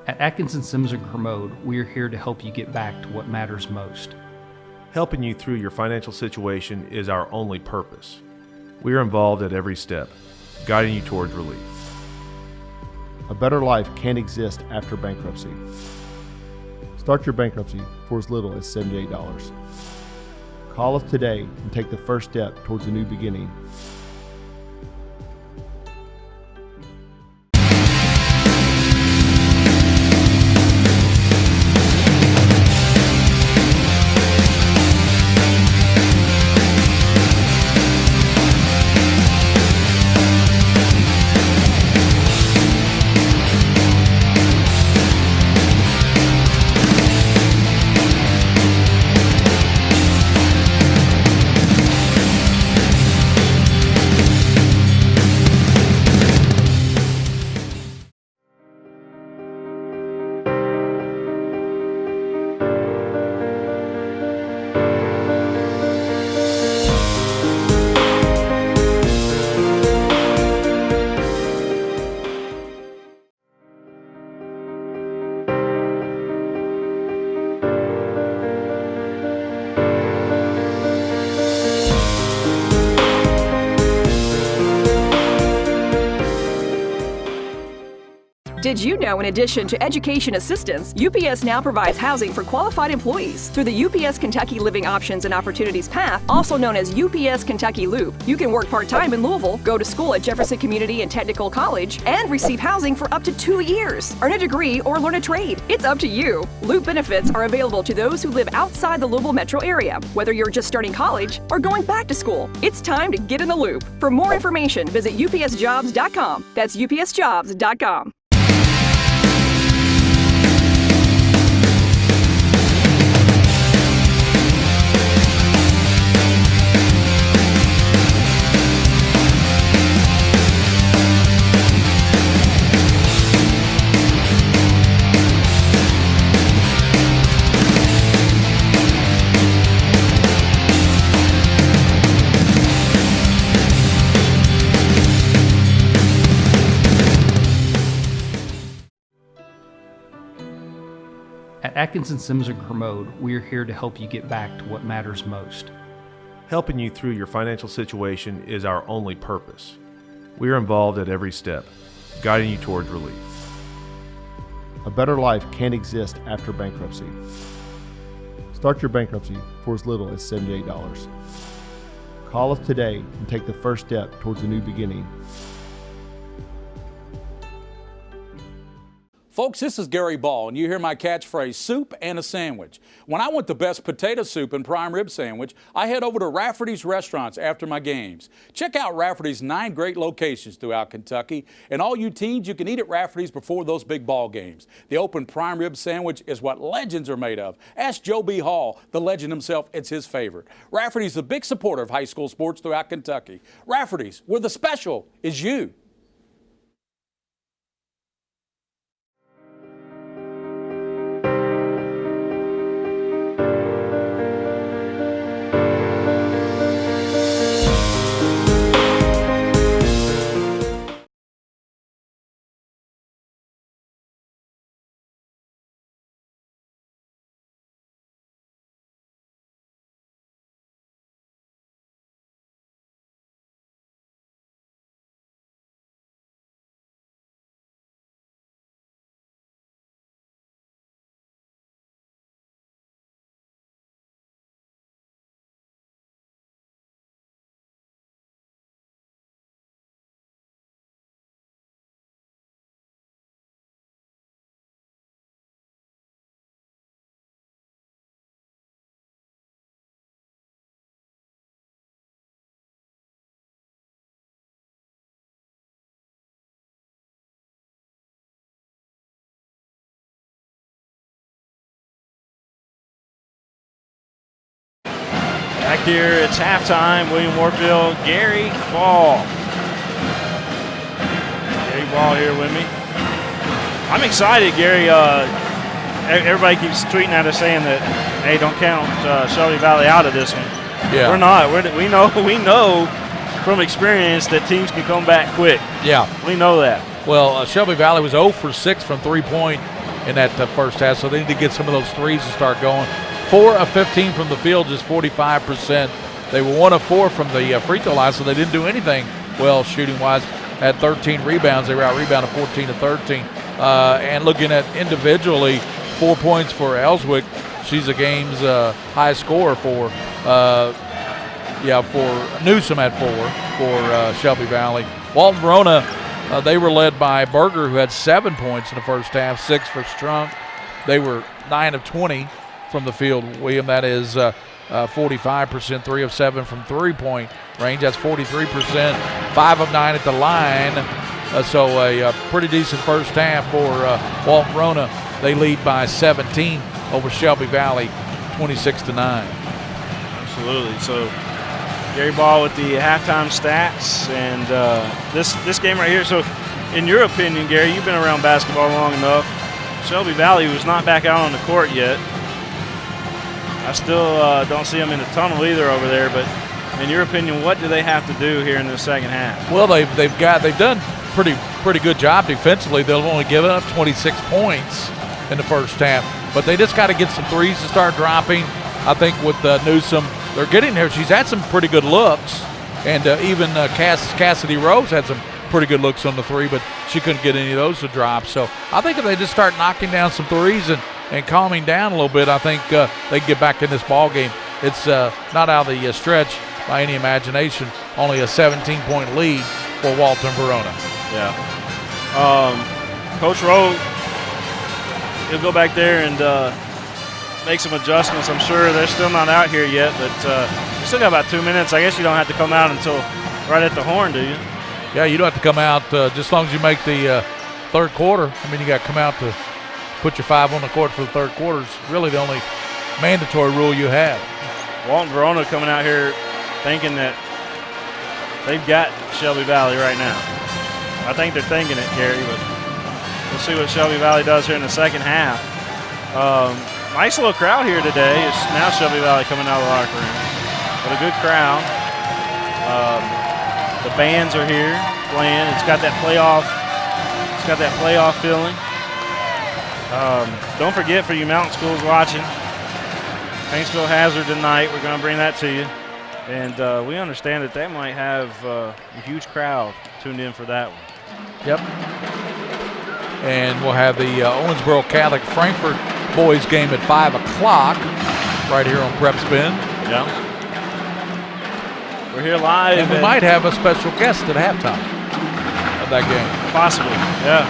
At Atkinson Sims & Kermode, we are here to help you get back to what matters most. Helping you through your financial situation is our only purpose. We are involved at every step, guiding you towards relief. A better life can't exist after bankruptcy. Start your bankruptcy for as little as $78. Call us today and take the first step towards a new beginning. Did you know in addition to education assistance, UPS now provides housing for qualified employees through the UPS Kentucky Living Options and Opportunities Path, also known as UPS Kentucky Loop. You can work part-time in Louisville, go to school at Jefferson Community and Technical College, and receive housing for up to 2 years. Earn a degree or learn a trade. It's up to you. Loop benefits are available to those who live outside the Louisville metro area, whether you're just starting college or going back to school. It's time to get in the loop. For more information, visit upsjobs.com. That's upsjobs.com. At Atkinson Sims and Kermode, we are here to help you get back to what matters most. Helping you through your financial situation is our only purpose. We are involved at every step, guiding you towards relief. A better life can't exist after bankruptcy. Start your bankruptcy for as little as $78. Call us today and take the first step towards a new beginning. Folks, this is Gary Ball, and you hear my catchphrase, soup and a sandwich. When I want the best potato soup and prime rib sandwich, I head over to Rafferty's Restaurants after my games. Check out Rafferty's 9 great locations throughout Kentucky, and all you teens, you can eat at Rafferty's before those big ball games. The open prime rib sandwich is what legends are made of. Ask Joe B. Hall, the legend himself, it's his favorite. Rafferty's a big supporter of high school sports throughout Kentucky. Rafferty's, where the special is you. Back here, it's halftime. William Warfield, Gary Ball. Gary Ball here with me. I'm excited, Gary. Everybody keeps tweeting at us saying that, hey, don't count Shelby Valley out of this one. Yeah. We're not. We know from experience that teams can come back quick. Yeah. We know that. Well, Shelby Valley was 0 for 6 from three-point in that first half, so they need to get some of those threes to start going. 4 of 15 from the field, just 45%. They were 1 of 4 from the free throw line, so they didn't do anything well shooting-wise. Had 13 rebounds. They were out-rebounded 14 to 13. And looking at individually, 4 points for Ellswick. She's the game's high scorer for Newsom at 4 for Shelby Valley. Walton-Verona, they were led by Berger, who had 7 points in the first half, 6 for Strunk. They were 9 of 20 from the field, William. That is 45%, 3 of 7 from three-point range. That's 43%, 5 of 9 at the line. So a pretty decent first half for Walton-Verona. They lead by 17 over Shelby Valley, 26-9. Absolutely. So Gary Ball with the halftime stats, and this game right here. So in your opinion, Gary, you've been around basketball long enough. Shelby Valley was not back out on the court yet. I still don't see them in the tunnel either over there, but in your opinion, what do they have to do here in the second half? Well, they've done pretty good job defensively. They'll only given up 26 points in the first half, but they just got to get some threes to start dropping. I think with Newsom, they're getting there. She's had some pretty good looks, and even Cassidy Rose had some pretty good looks on the three, but she couldn't get any of those to drop. So I think if they just start knocking down some threes and calming down a little bit, I think they can get back in this ball game. It's not out of the stretch by any imagination. Only a 17-point lead for Walton-Verona. Yeah. Coach Rowe, he'll go back there and make some adjustments. I'm sure they're still not out here yet, but you still got about 2 minutes. I guess you don't have to come out until right at the horn, do you? Yeah, you don't have to come out just as long as you make the third quarter. I mean, you got to come out to put your 5 on the court for the third quarter. It's really the only mandatory rule you have. Walton-Verona coming out here thinking that they've got Shelby Valley right now. I think they're thinking it, Gary, but we'll see what Shelby Valley does here in the second half. Nice little crowd here today. It's now Shelby Valley coming out of the locker room. But a good crowd. The bands are here playing. It's got that playoff. It's got that playoff feeling. Don't forget, for you mountain schools watching, Paintsville Hazard tonight. We're going to bring that to you. And we understand that they might have a huge crowd tuned in for that one. Yep. And we'll have the Owensboro Catholic Frankfort boys game at 5 o'clock right here on Prep Spin. Yeah. We're here live. And we might have a special guest at halftime of that game. Possibly, yeah.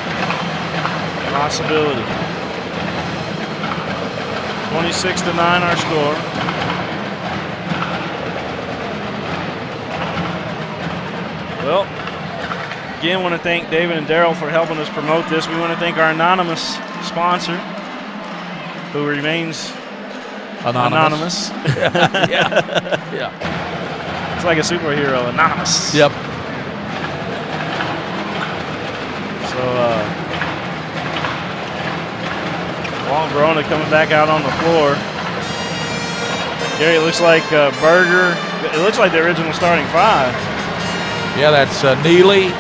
Possibility. 26-9 our score. Well, again, want to thank David and Daryl for helping us promote this. We want to thank our anonymous sponsor, who remains anonymous. Yeah. It's like a superhero, anonymous. Yep. So, Walton-Verona coming back out on the floor. Gary, it looks like Berger. It looks like the original starting 5. Yeah, that's Neely,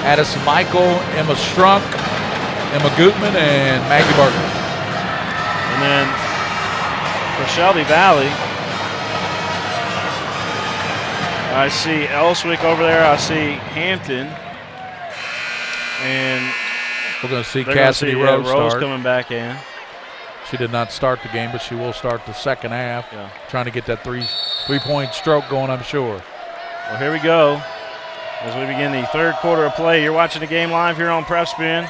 Addison Michael, Emma Strunk, Emma Gutman, and Maggie Berger. And then for Shelby Valley, I see Elswick over there. I see Hampton. And we're going to see Cassidy Rose start. Coming back in. She did not start the game, but she will start the second half. Yeah. Trying to get that three-point stroke going, I'm sure. Well, here we go. As we begin the third quarter of play, you're watching the game live here on Prep Spin.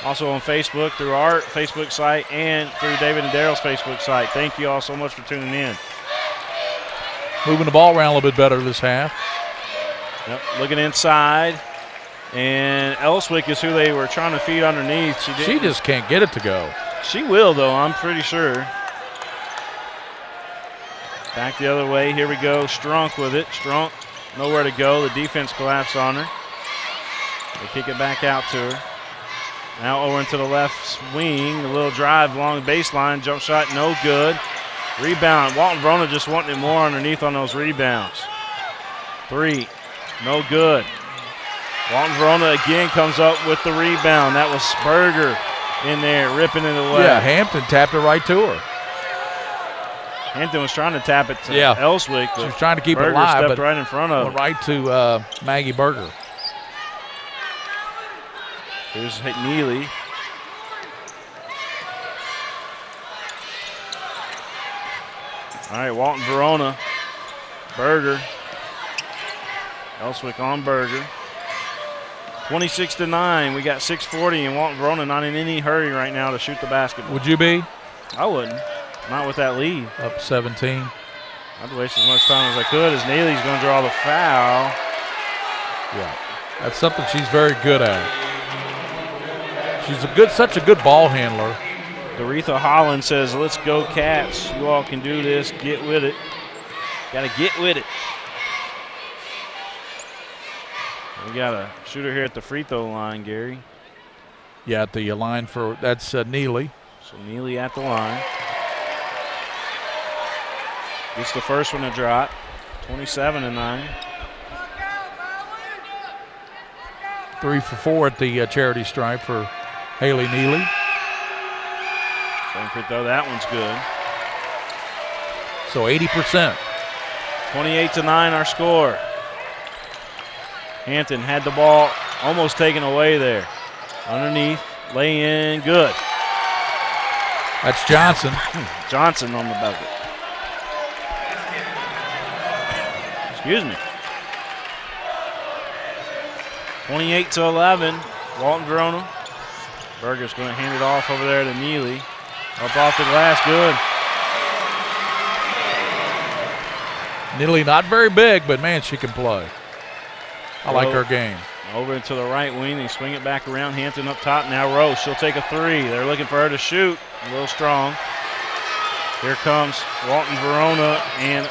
Also on Facebook through our Facebook site and through David and Daryl's Facebook site. Thank you all so much for tuning in. Moving the ball around a little bit better this half. Yep, looking inside. And Elswick is who they were trying to feed underneath. She just can't get it to go. She will, though, I'm pretty sure. Back the other way. Here we go. Strunk with it. Strunk, nowhere to go. The defense collapsed on her. They kick it back out to her. Now over into the left wing. A little drive along the baseline. Jump shot, no good. Rebound. Walton-Verona just wanting it more underneath on those rebounds. 3, no good. Walton-Verona again comes up with the rebound. That was Berger in there, ripping it away. Yeah, Hampton tapped it right to her. Hampton was trying to tap it to Elswick. She was trying to keep Berger it alive, stepped but right in front of her. Right to Maggie Berger. Here's Neely. All right, Walton-Verona. Berger. Elswick on Berger. 26-9. We got 6:40, and Walton-Verona not in any hurry right now to shoot the basketball. Would you be? I wouldn't. Not with that lead. Up 17. I'd waste as much time as I could, as Neely's going to draw the foul. Yeah, that's something she's very good at. She's such a good ball handler. Doretha Holland says, "Let's go, Cats. You all can do this. Get with it. Got to get with it." We got a shooter here at the free throw line, Gary. Yeah, at the line for that's Neely. So Neely at the line. Gets the first one to drop. 27-9. 3 for 4 at the charity stripe for Haley Neely. Second free throw, that one's good. So 80%. 28-9 our score. Hampton had the ball Almost taken away there. Underneath, lay in, good. That's Johnson. Johnson on the bucket. Excuse me. 28-11, Walton-Verona. Berger's going to hand it off over there to Neely. Up off the glass, good. Neely not very big, but man, she can play. I like her game. Over into the right wing, they swing it back around. Hampton up top now. Rose, she'll take a three. They're looking for her to shoot. A little strong. Here comes Walton-Verona and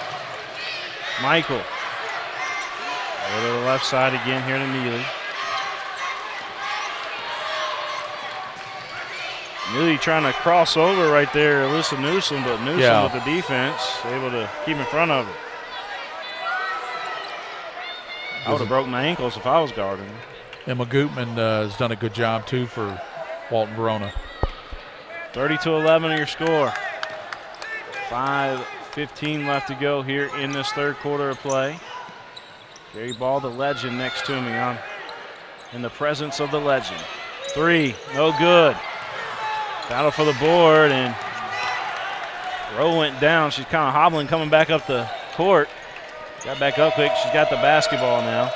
Michael. Over to the left side again here to Neely. Neely trying to cross over right there, Alyssa Newsom, but Newsom with the defense, able to keep in front of her. I would have broke my ankles if I was guarding. Emma Gutman has done a good job, too, for Walton-Verona. 30-11 your score. 5:15 left to go here in this third quarter of play. Gary Ball, the legend, next to me in the presence of the legend. Three, no good. Battle for the board, and Rowe went down. She's kind of hobbling, coming back up the court. Got back up quick. She's got the basketball now.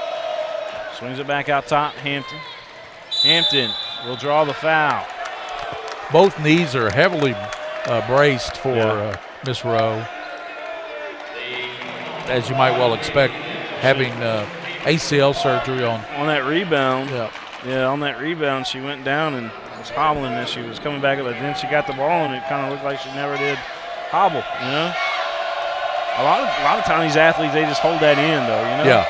Swings it back out top, Hampton. Hampton will draw the foul. Both knees are heavily braced for Miss Rowe. As you might well expect, having ACL surgery on that rebound. Yeah, on that rebound, she went down and was hobbling as she was coming back up, but then she got the ball and it kind of looked like she never did hobble, you know? A lot of times these athletes, they just hold that in, though, you know? Yeah.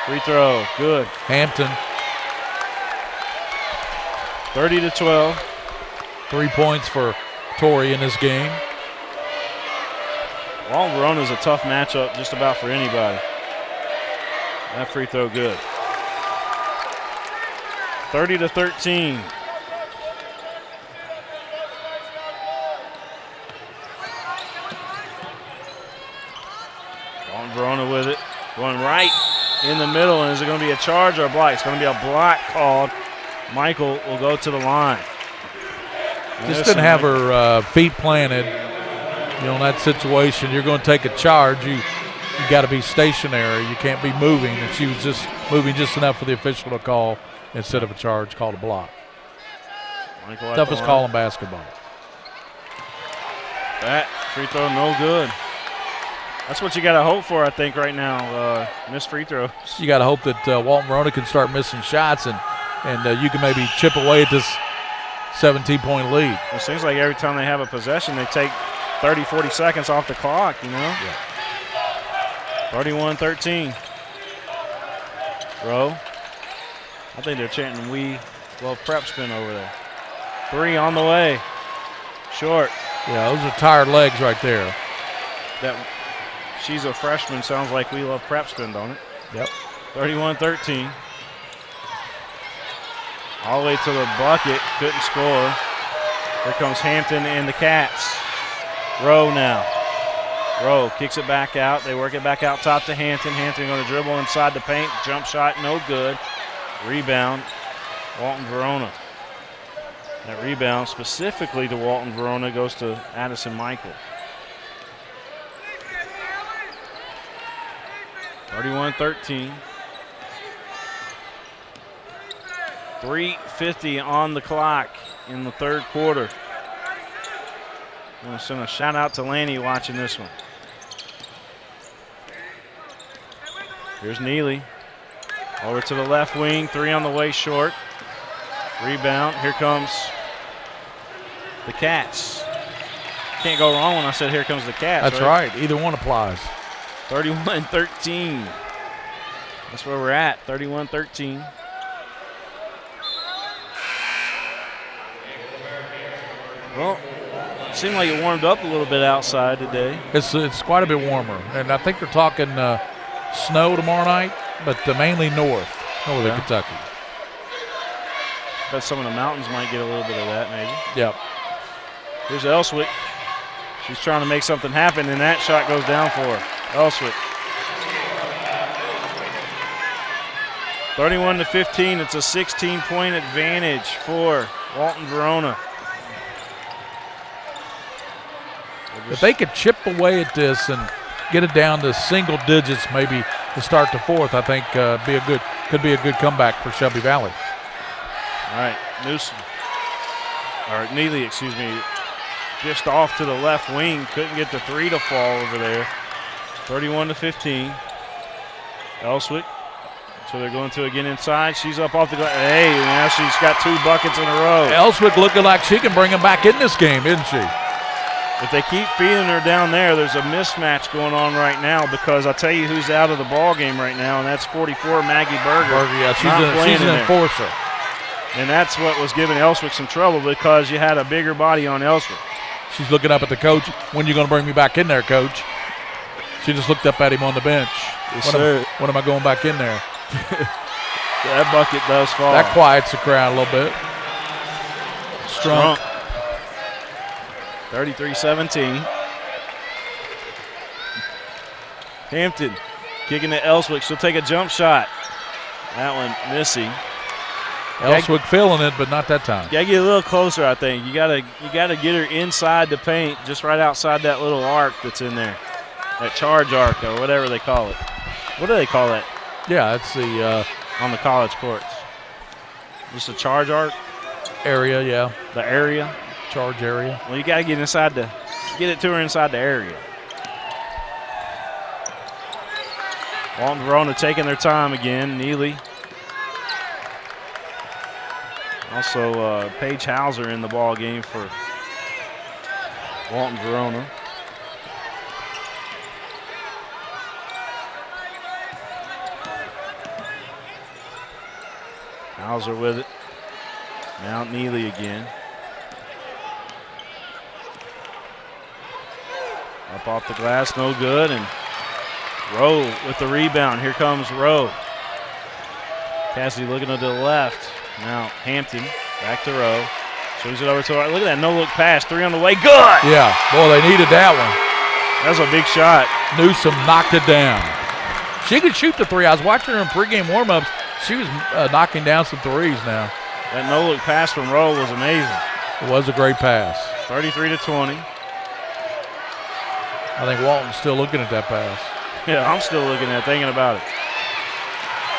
Free throw, good. Hampton. 30-12. 3 points for Torrey in this game. Walton-Verona is a tough matchup just about for anybody. That free throw good. 30-13. Walton-Verona with it. Going right in the middle, and is it going to be a charge or a block? It's going to be a block called. Michael will go to the line. Just didn't have her feet planted. You know, in that situation, you're going to take a charge. You got to be stationary. You can't be moving. And she was just moving just enough for the official to call instead of a charge, called a block. Toughest call in basketball. That free throw no good. That's what you got to hope for, I think, right now. Missed free throws. You got to hope that Walton-Verona can start missing shots and you can maybe chip away at this 17-point lead. It seems like every time they have a possession, they take 30, 40 seconds off the clock, you know? Yeah. 31-13. Rowe. I think they're chanting "We love prep spin" over there. Three on the way. Short. Yeah, those are tired legs right there. She's a freshman. Sounds like "We love prep spin," don't it? Yep. 31-13. All the way to the bucket. Couldn't score. Here comes Hampton and the Cats. Rowe now. Rowe kicks it back out. They work it back out top to Hampton. Hampton going to dribble inside the paint. Jump shot, no good. Rebound, Walton-Verona. That rebound specifically to Walton-Verona goes to Addison Michael. 31-13. 3:50 on the clock in the third quarter. I want to send a shout out to Lanny watching this one. Here's Neely. Over to the left wing. Three on the way short. Rebound. Here comes the Cats. Can't go wrong when I said here comes the Cats. That's right. Either one applies. 31-13. That's where we're at. 31-13. Well, it seemed like it warmed up a little bit outside today. It's quite a bit warmer, and I think they're talking snow tomorrow night, but mainly northern Kentucky. Bet some of the mountains might get a little bit of that, maybe. Yep. Here's Elswick. She's trying to make something happen, and that shot goes down for her. Elswick. 31-15. It's a 16-point advantage for Walton-Verona. If they could chip away at this and get it down to single digits, maybe to start the fourth, I think could be a good comeback for Shelby Valley. All right, Neely, excuse me, just off to the left wing, couldn't get the three to fall over there. 31-15. Elswick. So they're going to again inside. She's up off the glass. Hey, now she's got 2 buckets in a row. Elswick looking like she can bring him back in this game, isn't she? If they keep feeding her down there's a mismatch going on right now, because I'll tell you who's out of the ball game right now, and that's 44, Maggie Berger. Yeah, she's an enforcer. And that's what was giving Elswick some trouble, because you had a bigger body on Elswick. She's looking up at the coach. When are you going to bring me back in there, coach? She just looked up at him on the bench. Yes, sir. When am I going back in there? That bucket does fall. That quiets the crowd a little bit. Strunk. 33-17. Hampton kicking to Elswick. She'll take a jump shot. That one missing. Elswick feeling it, but not that time. Gotta get a little closer, I think. You gotta get her inside the paint, just right outside that little arc that's in there. That charge arc or whatever they call it. What do they call that? Yeah, it's the on the college courts. Just a charge arc? Area, yeah. The area? Charge area. Well, you got to get it to her inside the area. Walton-Verona taking their time again. Neely. Also, Paige Hauser in the ball game for Walton-Verona. Hauser with it. Now Neely again. Up off the glass, no good, and Rowe with the rebound. Here comes Rowe. Cassidy looking to the left. Now Hampton, back to Rowe. Swings it over to her. Look at that no-look pass. 3 on the way. Good! Yeah, boy, they needed that one. That was a big shot. Newsom knocked it down. She could shoot the 3. I was watching her in pregame warm-ups. She was knocking down some 3s now. That no-look pass from Rowe was amazing. It was a great pass. 33-20. I think Walton's still looking at that pass. Yeah, I'm still looking at it, thinking about it.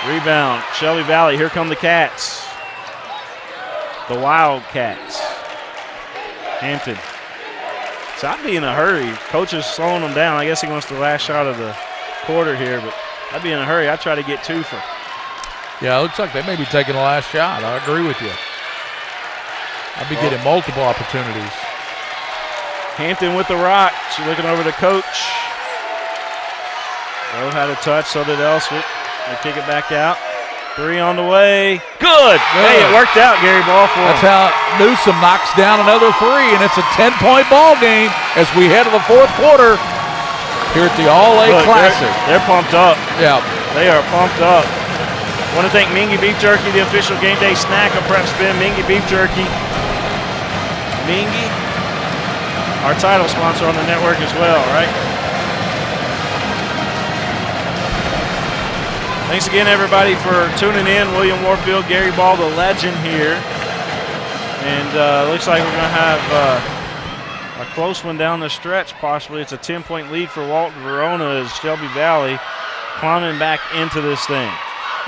Rebound, Shelby Valley. Here come the Cats. The Wildcats. Hampton. So I'd be in a hurry. Coach is slowing them down. I guess he wants the last shot of the quarter here, but I'd be in a hurry. I'd try to get 2 for. Yeah, it looks like they may be taking the last shot. I agree with you. I'd be getting multiple opportunities. Hampton with the rock. She's looking over to Coach. Rowe had a touch, so did Elswick. They kick it back out. 3 on the way. Good. Hey, it worked out, Gary Ball, for That's how Newsom knocks down another 3, and it's a 10-point ball game as we head to the 4th quarter here at the All-A Classic. They're pumped up. Yeah. They are pumped up. Want to thank Mingy Beef Jerky, the official game day snack of Prep Spin. Mingy Beef Jerky. Mingy, our title sponsor on the network as well, right? Thanks again, everybody, for tuning in. William Warfield, Gary Ball, the legend here. And looks like we're going to have a close one down the stretch, possibly. It's a 10-point lead for Walton-Verona as Shelby Valley climbing back into this thing.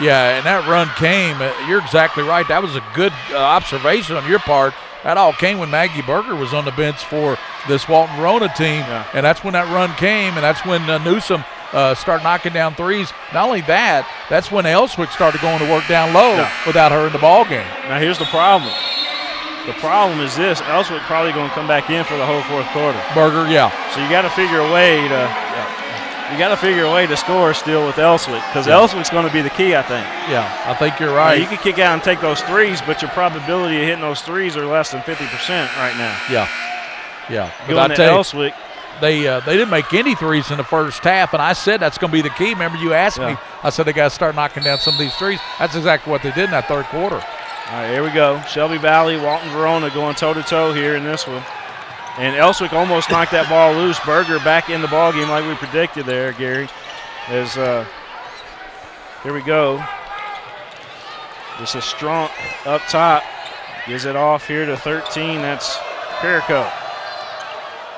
Yeah, and that run came. You're exactly right. That was a good observation on your part. That all came when Maggie Berger was on the bench for this Walton-Verona team, and that's when that run came, and that's when Newsom started knocking down 3s. Not only that, that's when Elswick started going to work down low without her in the ball game. Now here's the problem. The problem is this: Elswick probably going to come back in for the whole 4th quarter. Berger, yeah. So you got to figure a way to. You got to figure a way to score still with Elswick, because Elswick's going to be the key, I think. Yeah, I think you're right. Now, you can kick out and take those 3s, but your probability of hitting those 3s are less than 50% right now. Yeah. But Going to Elswick. They didn't make any 3s in the first half, and I said that's going to be the key. Remember you asked me. I said they got to start knocking down some of these 3s. That's exactly what they did in that 3rd quarter. All right, here we go. Shelby Valley, Walton-Verona going toe-to-toe here in this one. And Elswick almost knocked that ball loose. Berger back in the ball game like we predicted there, Gary. As here we go. This is Strunk up top. Gives it off here to 13. That's Perico.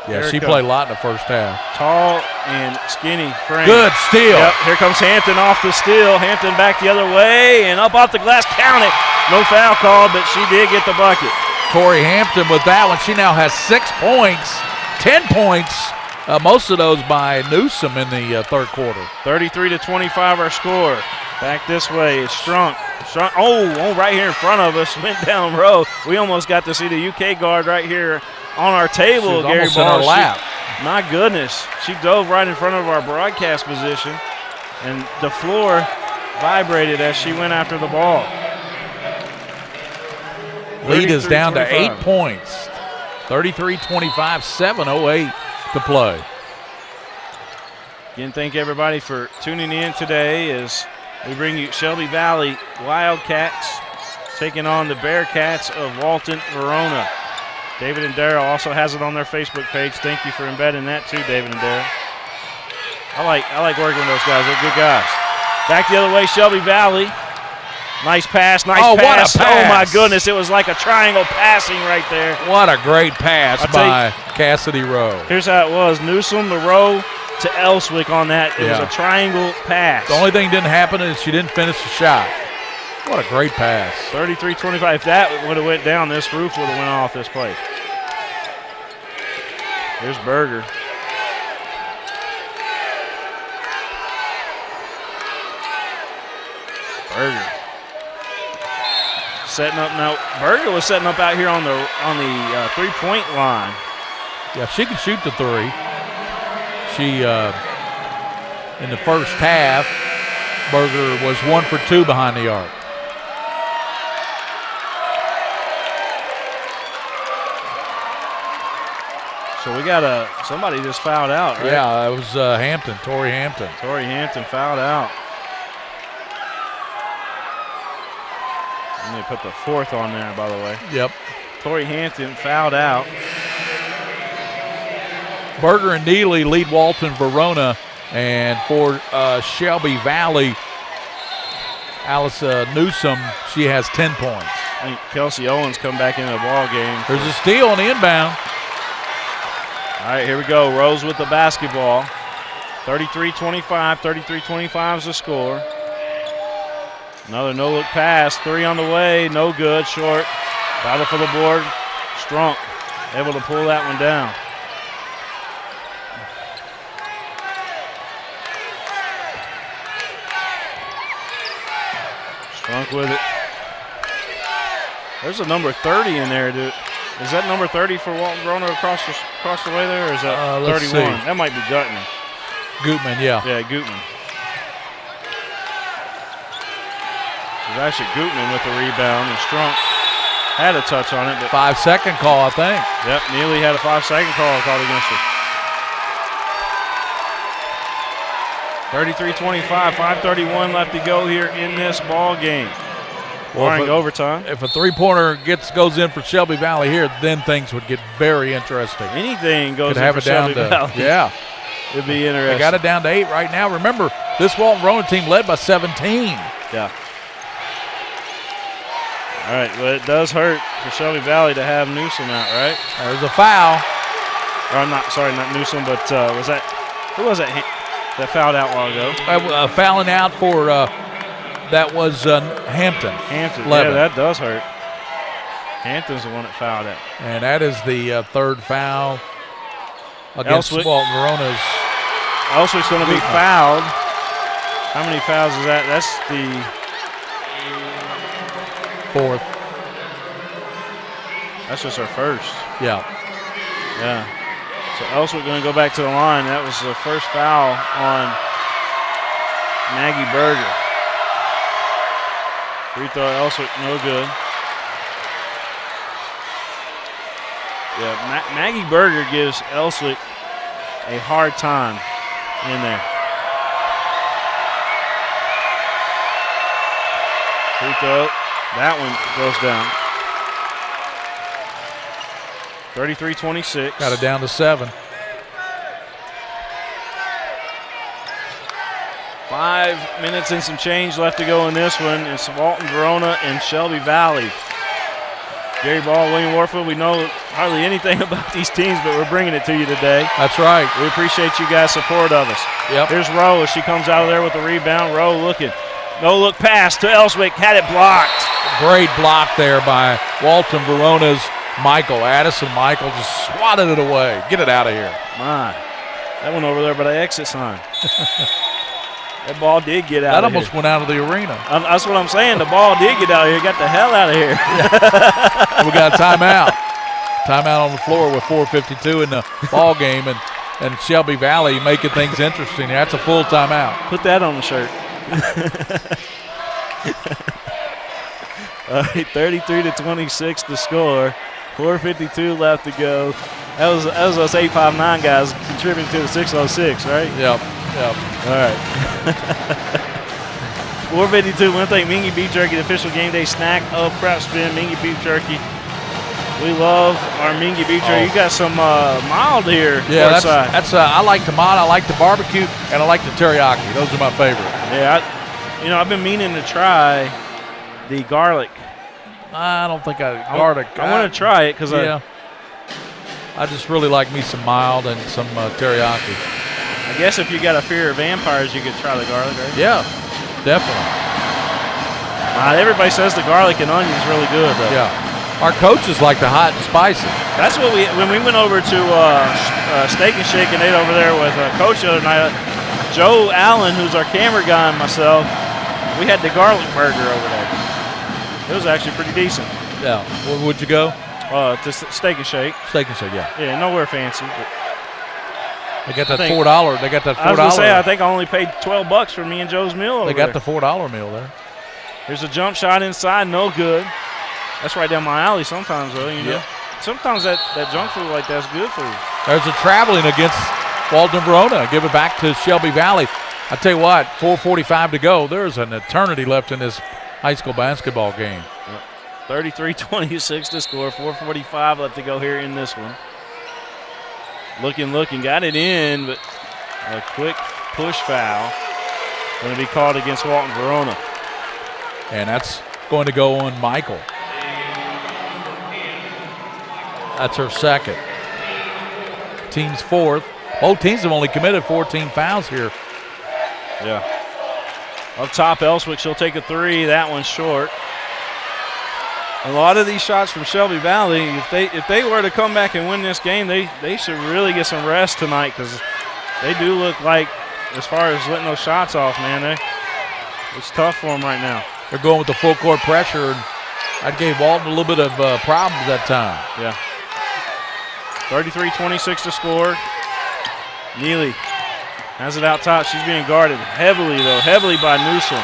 Yeah, she played a lot in the first half. Tall and skinny frame. Good steal. Yep, here comes Hampton off the steal. Hampton back the other way and up off the glass. Count it. No foul called, but she did get the bucket. Tori Hampton with that one. She now has 6 points, 10 points, most of those by Newsom in the third quarter. 33-25 our score. Back this way is Strunk. Oh, right here in front of us. Went down row. We almost got to see the UK guard right here on our table. Gary almost in her lap. My goodness. She dove right in front of our broadcast position, and the floor vibrated as she went after the ball. Lead is down to 8 points. 33-25, 7:08 to play. Again, thank everybody for tuning in today as we bring you Shelby Valley Wildcats taking on the Bearcats of Walton-Verona. David and Darrell also has it on their Facebook page. Thank you for embedding that too, David and Darrell. I like working with those guys. They're good guys. Back the other way, Shelby Valley. Nice pass, pass. What a pass. Oh, my goodness. It was like a triangle passing right there. What a great pass by Cassidy Rowe. Here's how it was. Newsom, the row to Elswick on that. It was a triangle pass. The only thing that didn't happen is she didn't finish the shot. What a great pass. 33-25. If that would have went down, this roof would have went off this place. Here's Berger. Setting up now. Berger was setting up out here on the 3-point line. Yeah, she can shoot the three. She in the first half, Berger was 1 for 2 behind the arc. So we got somebody just fouled out, right? Yeah, it was Hampton, Tori Hampton. Tori Hampton fouled out. They put the 4th on there, by the way. Yep. Tori Hampton fouled out. Berger and Neely lead Walton-Verona, and for Shelby Valley, Alice Newsom, she has 10 points. I think Kelsey Owens come back into the ball game. There's a steal on the inbound. All right, here we go. Rose with the basketball. 33-25. 33-25 is the score. Another no-look pass. 3 on the way. No good. Short. Battle for the board. Strunk able to pull that one down. Strunk with it. There's a number 30 in there, dude. Is that number 30 for Walton-Verona across the way there, or is that 31? Let's see. That might be Gutman. Gutman, yeah. Yeah, Gutman. It was actually Gutman with the rebound, and Strunk had a touch on it. But 5-second call, I think. Yep, Neely had a 5-second call called against her. 33-25, 5:31 left to go here in this ball game. Barring overtime. If a three-pointer goes in for Shelby Valley here, then things would get very interesting. Anything goes Could in have for it down Shelby Valley. Yeah. It'd be interesting. They got it down to 8 right now. Remember, this Walton-Verona team led by 17. Yeah. All right, well, it does hurt for Shelby Valley to have Newsom out, right? There's a foul. Or not Newsom, but was that, who was that that fouled out a while ago? Fouling out for, that was Hampton. Hampton, Levin. yeah, that does hurt. Hampton's the one that fouled it. And that is the third foul against Walton-Verona's. Elswick's going to be fouled. How many fouls is that? That's the 4th. That's just our first. Yeah. Yeah. So Elswick going to go back to the line. That was the first foul on Maggie Berger. Free throw, Elswick, no good. Yeah, Maggie Berger gives Elswick a hard time in there. Free throw, that one goes down. 33-26. Got it down to 7. 5 minutes and some change left to go in this one. It's Walton-Verona and Shelby Valley. Gary Ball, William Warfield, we know hardly anything about these teams, but we're bringing it to you today. That's right. We appreciate you guys' support of us. Yep. Here's Rowe as she comes out of there with the rebound. Rowe looking. No-look pass to Elswick. Had it blocked. Great block there by Walton-Verona's Michael. Addison Michael just swatted it away. Get it out of here. My, that went over there by the exit sign. That ball did get out That of here. almost went out of the arena. That's what I'm saying. The ball did get out of here. Got the hell out of here. We got a timeout. Timeout on the floor with 4:52 in the ball game, and Shelby Valley making things interesting. That's a full timeout. Put that on the shirt. All right, 33-26 to score. 4:52 left to go. That was us 859 guys contributing to the 606, right? Yep. All right. 4:52. We want to thank Mingy Beef Jerky, the official game day snack of Prep Spin. Mingy Beef Jerky. We love our Mingy Beef Jerky. You got some mild here. Yeah, that's I like the mild, I like the barbecue, and I like the teriyaki. Those are my favorite. Yeah, I've been meaning to try the garlic. I don't think garlic. I want to try it because I just really like me some mild and some teriyaki. I guess if you got a fear of vampires, you could try the garlic, right? Yeah, definitely. Everybody says the garlic and onion is really good, though. Yeah. Our coaches like the hot and spicy. That's what when we went over to Steak and Shake and ate over there with Coach the other night, Joe Allen, who's our camera guy, and myself, we had the garlic burger over there. It was actually pretty decent. Yeah. Where would you go? To Steak and Shake. Steak and Shake, yeah. Yeah, nowhere fancy. But they got that $4. They got that $4. I was gonna say, I think I only paid $12 for me and Joe's meal. They got the $4 meal there. Here's a jump shot inside, no good. That's right down my alley sometimes, though. You know, sometimes that junk food like that's good for you. There's a traveling against Walton-Verona. Give it back to Shelby Valley. I tell you what, 4:45 to go. There's an eternity left in this high school basketball game. 33-26 to score. 4:45 left to go here in this one. Looking, got it in, but a quick push foul going to be called against Walton-Verona. And that's going to go on Michael. That's her second. Team's fourth. Both teams have only committed 14 fouls here. Yeah. Up top, Elswick, she'll take a three. That one's short. A lot of these shots from Shelby Valley, if they were to come back and win this game, they should really get some rest tonight because they do look like, as far as letting those shots off, man, it's tough for them right now. They're going with the full court pressure, and I gave Walton a little bit of problems that time. Yeah. 33-26 to score. Neely has it out top. She's being guarded heavily by Newsom.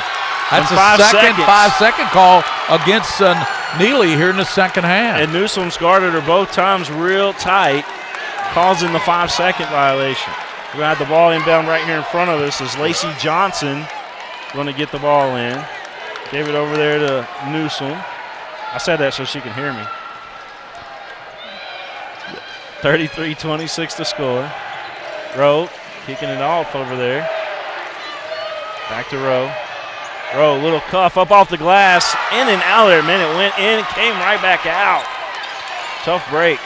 That's a second 5-second call against Neely here in the second half. And Newsom's guarded her both times real tight, causing the 5-second violation. We're going to have the ball inbound right here in front of us as Lacey Johnson going to get the ball in. Gave it over there to Newsom. I said that so she can hear me. 33-26 to score. Rowe kicking it off over there. Back to Rowe. Rowe, little cuff up off the glass, in and out there. Man, it went in, came right back out. Tough break.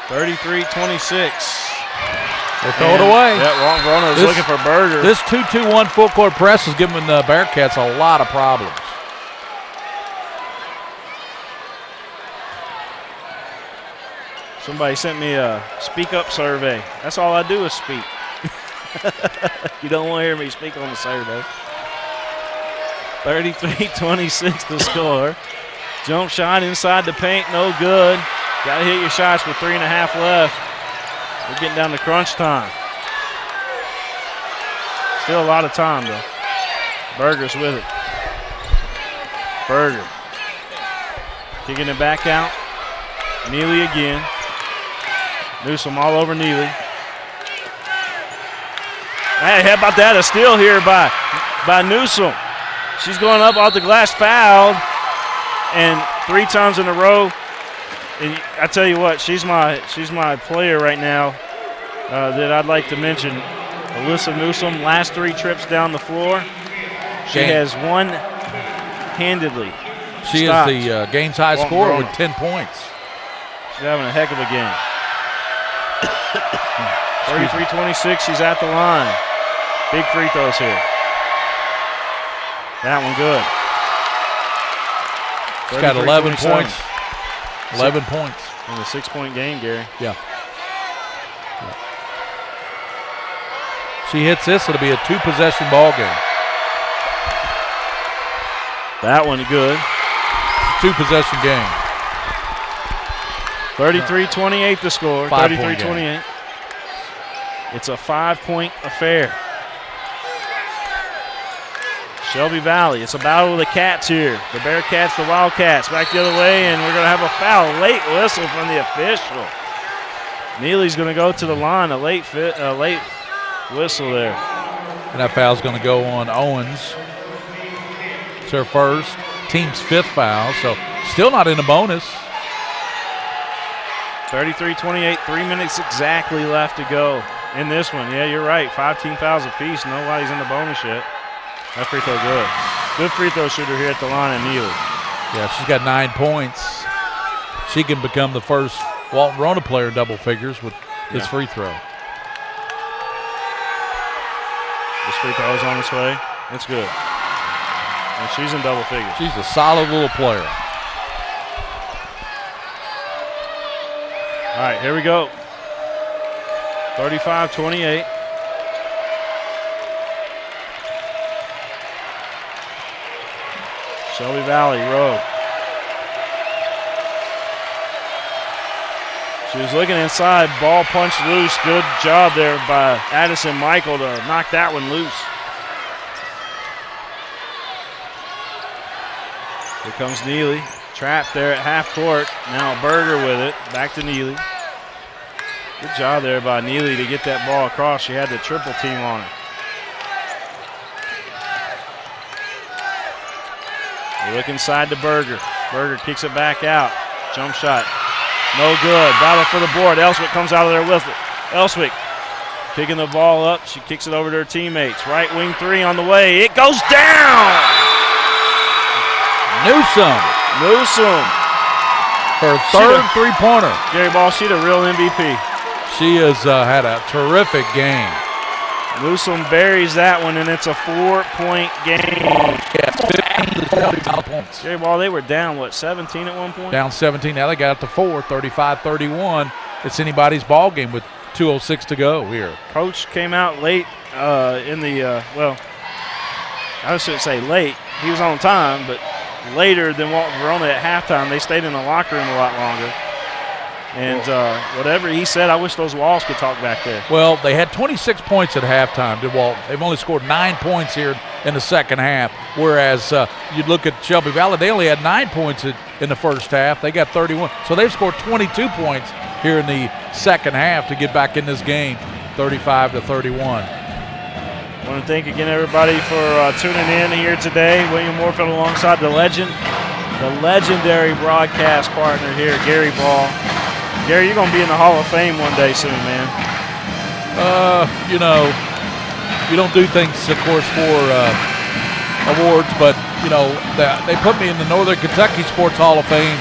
33-26. They throw it away. Yeah, Walton-Verona is looking for Berger. This 2-2-1 full court press is giving the Bearcats a lot of problems. Somebody sent me a speak up survey. That's all I do is speak. You don't want to hear me speak on the survey. 33-26 to score. Jump shot inside the paint, no good. Got to hit your shots with 3.5 left. We're getting down to crunch time. Still a lot of time, though. Berger's with it. Berger. Kicking it back out. Neely again. Newsom all over Neely. Hey, how about that? A steal here by Newsom. She's going up off the glass, fouled, and 3 times in a row. And I tell you what, she's my player right now that I'd like to mention. Alyssa Newsom, last 3 trips down the floor. She has won handedly. She is the game's high scorer with 10 points. She's having a heck of a game. 33-26, she's at the line. Big free throws here. That one good. She's got 11 points. 11 points. In a 6-point game, Gary. Yeah. She hits this, it'll be a 2-possession ball game. That one good. It's a 2-possession game. 33-28 the score. 33-28. It's a 5-point affair. Shelby Valley, it's a battle of the Cats here. The Bearcats, the Wildcats, back the other way, and we're going to have a foul. Late whistle from the official. Neely's going to go to the line, a late whistle there. And that foul's going to go on Owens. It's her first, team's 5th foul, so still not in the bonus. 33-28, 3 minutes exactly left to go in this one. Yeah, you're right, 5 team fouls apiece. Nobody's in the bonus yet. That free throw good. Good free throw shooter here at the line at Neely. Yeah, she's got 9 points. She can become the first Walton-Verona player in double figures with this free throw. This free throw is on its way. It's good. And she's in double figures. She's a solid little player. All right, here we go. 35-28. Shelby Valley, row. She was looking inside, ball punched loose. Good job there by Addison Michael to knock that one loose. Here comes Neely, trapped there at half court. Now Berger with it, back to Neely. Good job there by Neely to get that ball across. She had the triple team on her. They look inside to Berger. Berger kicks it back out. Jump shot. No good. Battle for the board. Elswick comes out of there with it. Elswick picking the ball up. She kicks it over to her teammates. Right wing 3 on the way. It goes down. Newsom. Her 3rd three-pointer. Gary Ball, she's a real MVP. She has had a terrific game. Newsom buries that one, and it's a 4-point game. Yeah, 15 points. Gary Ball, they were down, 17 at one point? Down 17. Now they got up to 4, 35-31. It's anybody's ball game with 2:06 to go here. Coach came out late in the, I shouldn't say late. He was on time, but later than Walton-Verona at halftime. They stayed in the locker room a lot longer. And whatever he said, I wish those walls could talk back there. Well, they had 26 points at halftime, did Walton. They've only scored 9 points here in the second half, whereas you'd look at Shelby Valley, they only had 9 points in the first half. They got 31. So they've scored 22 points here in the second half to get back in this game, 35-31. I want to thank again everybody for tuning in here today. William Moorfield alongside the legendary broadcast partner here, Gary Ball. Gary, you're going to be in the Hall of Fame one day soon, man. You know, you don't do things, of course, for awards, but, you know, they put me in the Northern Kentucky Sports Hall of Fame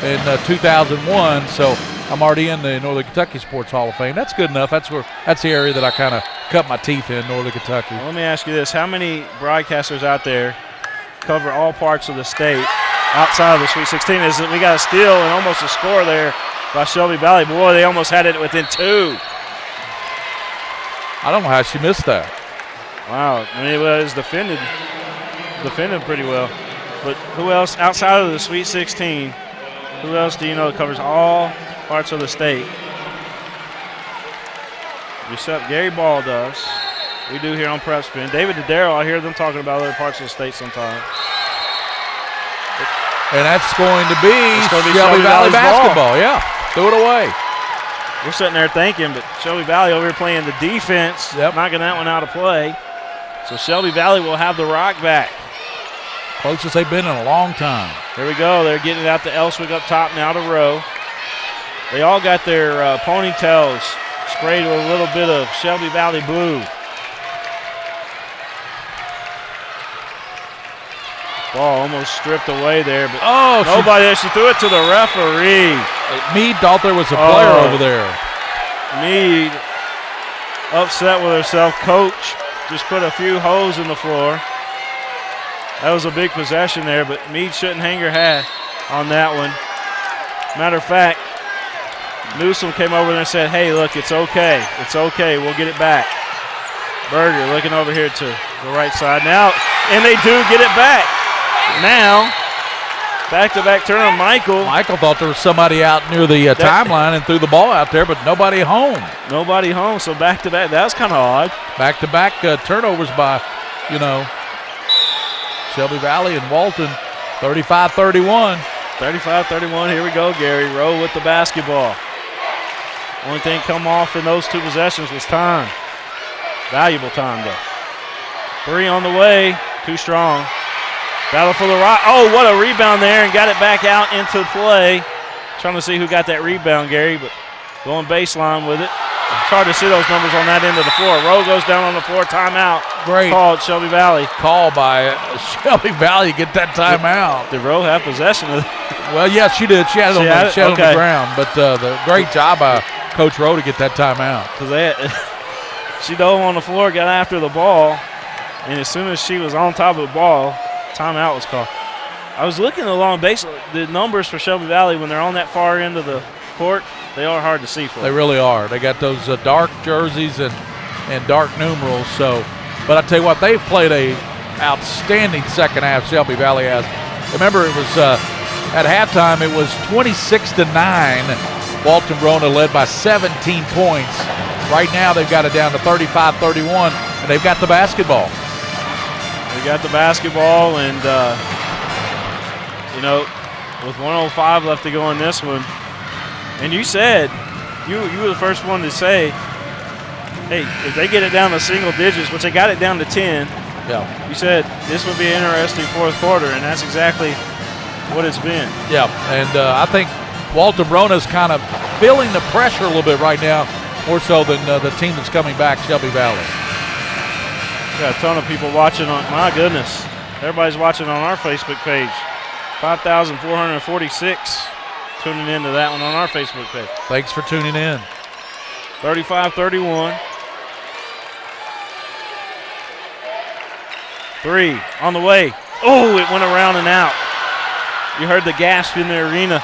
in 2001, so I'm already in the Northern Kentucky Sports Hall of Fame. That's good enough. That's the area that I kind of cut my teeth in, Northern Kentucky. Well, let me ask you this. How many broadcasters out there cover all parts of the state outside of the Sweet 16? We got a steal and almost a score there by Shelby Valley. Boy, they almost had it within 2. I don't know how she missed that. Wow. I mean, it was defended pretty well. But who else outside of the Sweet 16, who else do you know that covers all parts of the state? Except Gary Ball does. We do here on Prep Spin. David DeDarrow, I hear them talking about other parts of the state sometimes. And that's going to be Shelby Valley basketball. Yeah, throw it away. We're sitting there thinking, but Shelby Valley over here playing the defense, knocking that one out of play. So Shelby Valley will have the rock back. Closest they've been in a long time. Here we go. They're getting it out to Elswick up top now to Rowe. They all got their ponytails sprayed with a little bit of Shelby Valley blue. Ball almost stripped away there, but Oh, nobody there. She threw it to the referee. Meade thought there was a player over there. Meade upset with herself. Coach just put a few holes in the floor. That was a big possession there, but Meade shouldn't hang her hat on that one. Matter of fact, Newsom came over there and said, hey, look, it's okay. It's okay. We'll get it back. Berger looking over here to the right side now, and they do get it back. Now, back-to-back turnover. Michael thought there was somebody out near the timeline and threw the ball out there, but nobody home. Nobody home, so back-to-back. That was kind of odd. Back-to-back turnovers by, Shelby Valley and Walton, 35-31. 35-31, here we go, Gary. Rowe with the basketball. Only thing come off in those two possessions was time. Valuable time, though. 3 on the way, too strong. Battle for the rock. Oh, what a rebound there, and got it back out into play. Trying to see who got that rebound, Gary, but going baseline with it. It's hard to see those numbers on that end of the floor. Rowe goes down on the floor, timeout. Great. Called Shelby Valley. Call by Shelby Valley, get that timeout. Did Rowe have possession of it? Well, yes, she did. She had it on the ground, but the great job by Coach Rowe to get that timeout. She dove on the floor, got after the ball, and as soon as she was on top of the ball, timeout was called. I was looking along base, the numbers for Shelby Valley when they're on that far end of the court, they are hard to see for them. They really are. They got those dark jerseys and dark numerals. So, but I tell you what, they've played a outstanding second half. Shelby Valley has. Remember, it was at halftime. It was 26-9. Walton-Verona led by 17 points. Right now, they've got it down to 35-31, and they've got the basketball. They got the basketball, and with 1:05 left to go in this one. And you said, you were the first one to say, hey, if they get it down to single digits, which they got it down to 10, you said this would be an interesting fourth quarter, and that's exactly what it's been. Yeah, and I think Walton-Verona's kind of feeling the pressure a little bit right now, more so than the team that's coming back, Shelby Valley. Got a ton of people watching on, my goodness. Everybody's watching on our Facebook page. 5,446 tuning into that one on our Facebook page. Thanks for tuning in. 35-31. 3 on the way. Oh, it went around and out. You heard the gasp in the arena.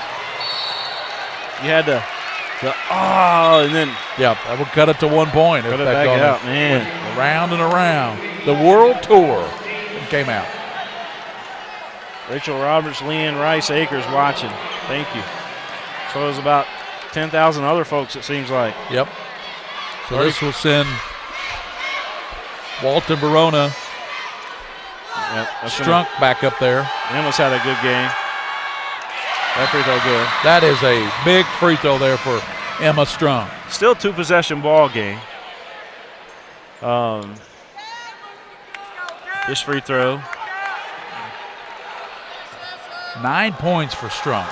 You had and then. Yeah, that would cut it to 1 point. Cut it back out, man. Around and around. The World Tour came out. Rachel Roberts, Leanne Rice Akers watching. Thank you. So there's about 10,000 other folks, it seems like. Yep. So this will send Walton-Verona Strunk back up there. Emma's had a good game. That free throw good. That is a big free throw there for Emma Strunk. Still 2-possession ball game. This free throw. 9 points for Strunk.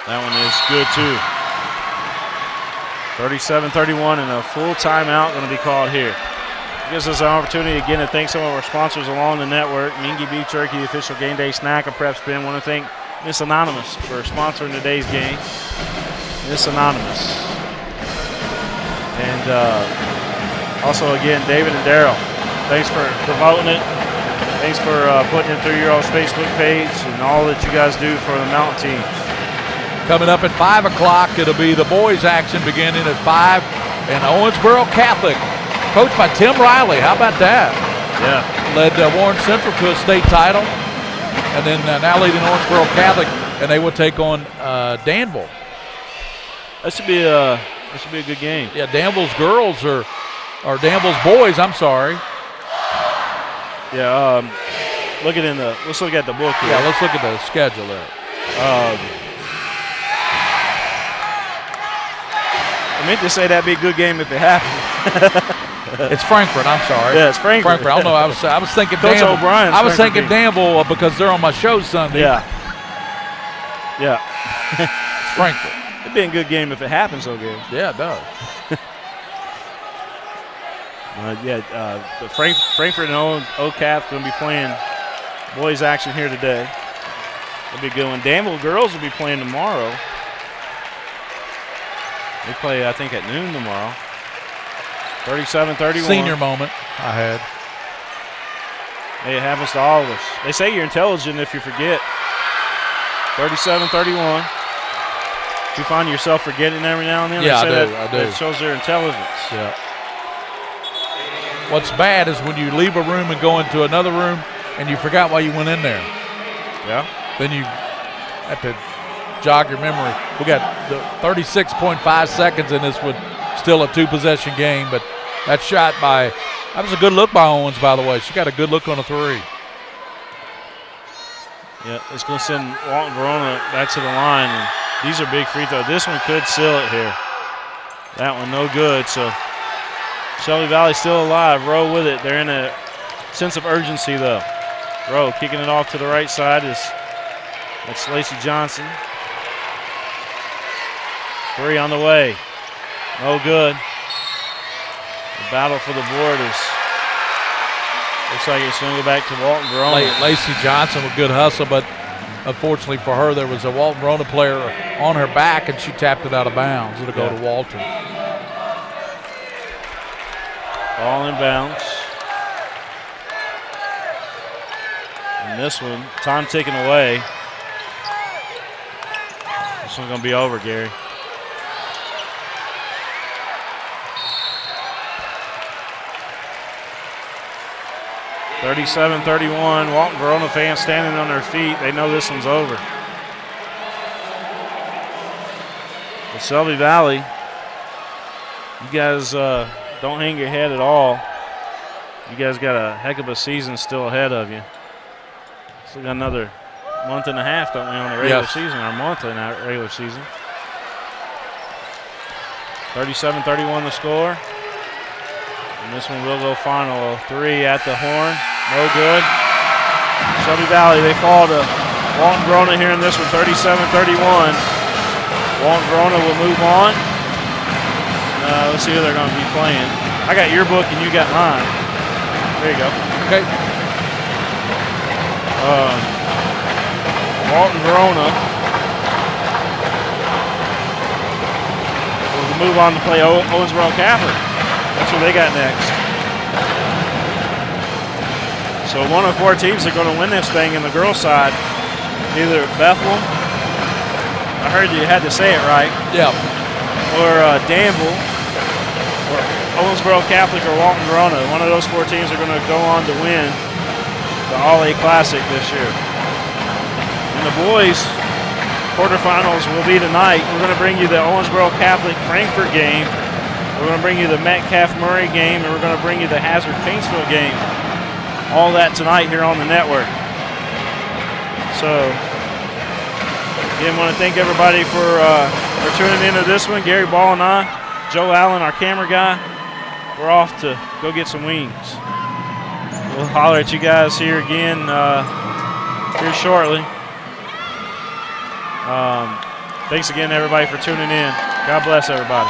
That one is good too. 37-31 and a full timeout going to be called here. It gives us an opportunity again to thank some of our sponsors along the network. Mingy Beef Jerky, the official game day snack of Prep Spin. Want to thank Miss Anonymous for sponsoring today's game. Miss Anonymous. And also again, David and Daryl. Thanks for promoting it. Thanks for putting it through your all's Facebook page and all that you guys do for the mountain teams. Coming up at 5 o'clock, it'll be the boys' action beginning at 5. And Owensboro Catholic, coached by Tim Riley. How about that? Yeah. Led Warren Central to a state title. And then now leading Owensboro Catholic, and they will take on Danville. That should be a good game. Yeah, Danville's girls or Danville's boys, I'm sorry. Yeah, let's look at the book here. Yeah, let's look at the schedule there. I meant to say that'd be a good game if it happened. It's Frankfurt, I'm sorry. Yeah, it's Frankfurt. I don't know, I was thinking Coach Danville. O'Brien's I was Frankfurt thinking Danville because they're on my show Sunday. Yeah. It's Frankfurt. It'd be a good game if it happens, though, Gary. Yeah, it does. The Frankfurt and OCAP going to be playing boys action here today. It'll be a good one. Danville girls will be playing tomorrow. They play, I think, at noon tomorrow. 37-31. Senior moment I had. Hey, it happens to all of us. They say you're intelligent if you forget. 37-31. You find yourself forgetting every now and then? Yeah, I do. It shows their intelligence. Yeah. What's bad is when you leave a room and go into another room and you forgot why you went in there. Yeah. Then you have to jog your memory. We got the 36.5 seconds in this one, still a 2-possession game, but that was a good look by Owens, by the way. She got a good look on a 3. Yeah, it's going to send Walton-Verona back to the line, and these are big free throws. This one could seal it here. That one no good, so Shelby Valley still alive. Rowe with it. They're in a sense of urgency, though. Rowe kicking it off to the right side that's Lacey Johnson. 3 on the way. No good. The battle for the board looks like it's going to go back to Walton-Verona. Lacey Johnson with good hustle, but unfortunately for her, there was a Walton-Verona player on her back, and she tapped it out of bounds. It'll go to Walton. Ball in bounds. And this one, time ticking away. This one's going to be over, Gary. (37-31). Walton-Verona fans standing on their feet. They know this one's over. But Shelby Valley, you guys don't hang your head at all. You guys got a heck of a season still ahead of you. Still got another month and a half, don't we, on the regular season, or a month in our regular season. 37-31 the score. And this one will go final. A 3 at the horn. No good. Shelby Valley, they fall to Walton-Verona here in this one, 37-31. Walton-Verona will move on. Let's see who they're going to be playing. I got your book and you got mine. There you go. Okay. Walton-Verona will move on to play Owensboro Catholic. That's what they got next. So one of 4 teams are going to win this thing in the girls' side. Either Bethel, I heard you had to say it right. Yeah. Or Danville, or Owensboro Catholic, or Walton-Verona. One of those 4 teams are going to go on to win the All-A Classic this year. And the boys' quarterfinals will be tonight. We're going to bring you the Owensboro Catholic Frankfurt game. We're going to bring you the Metcalf-Murray game, and we're going to bring you the Hazard-Paintsville game. All that tonight here on the network. So, again, want to thank everybody for tuning into this one. Gary Ball and I, Joe Allen, our camera guy, we're off to go get some wings. We'll holler at you guys here again here shortly. Thanks again, everybody, for tuning in. God bless everybody.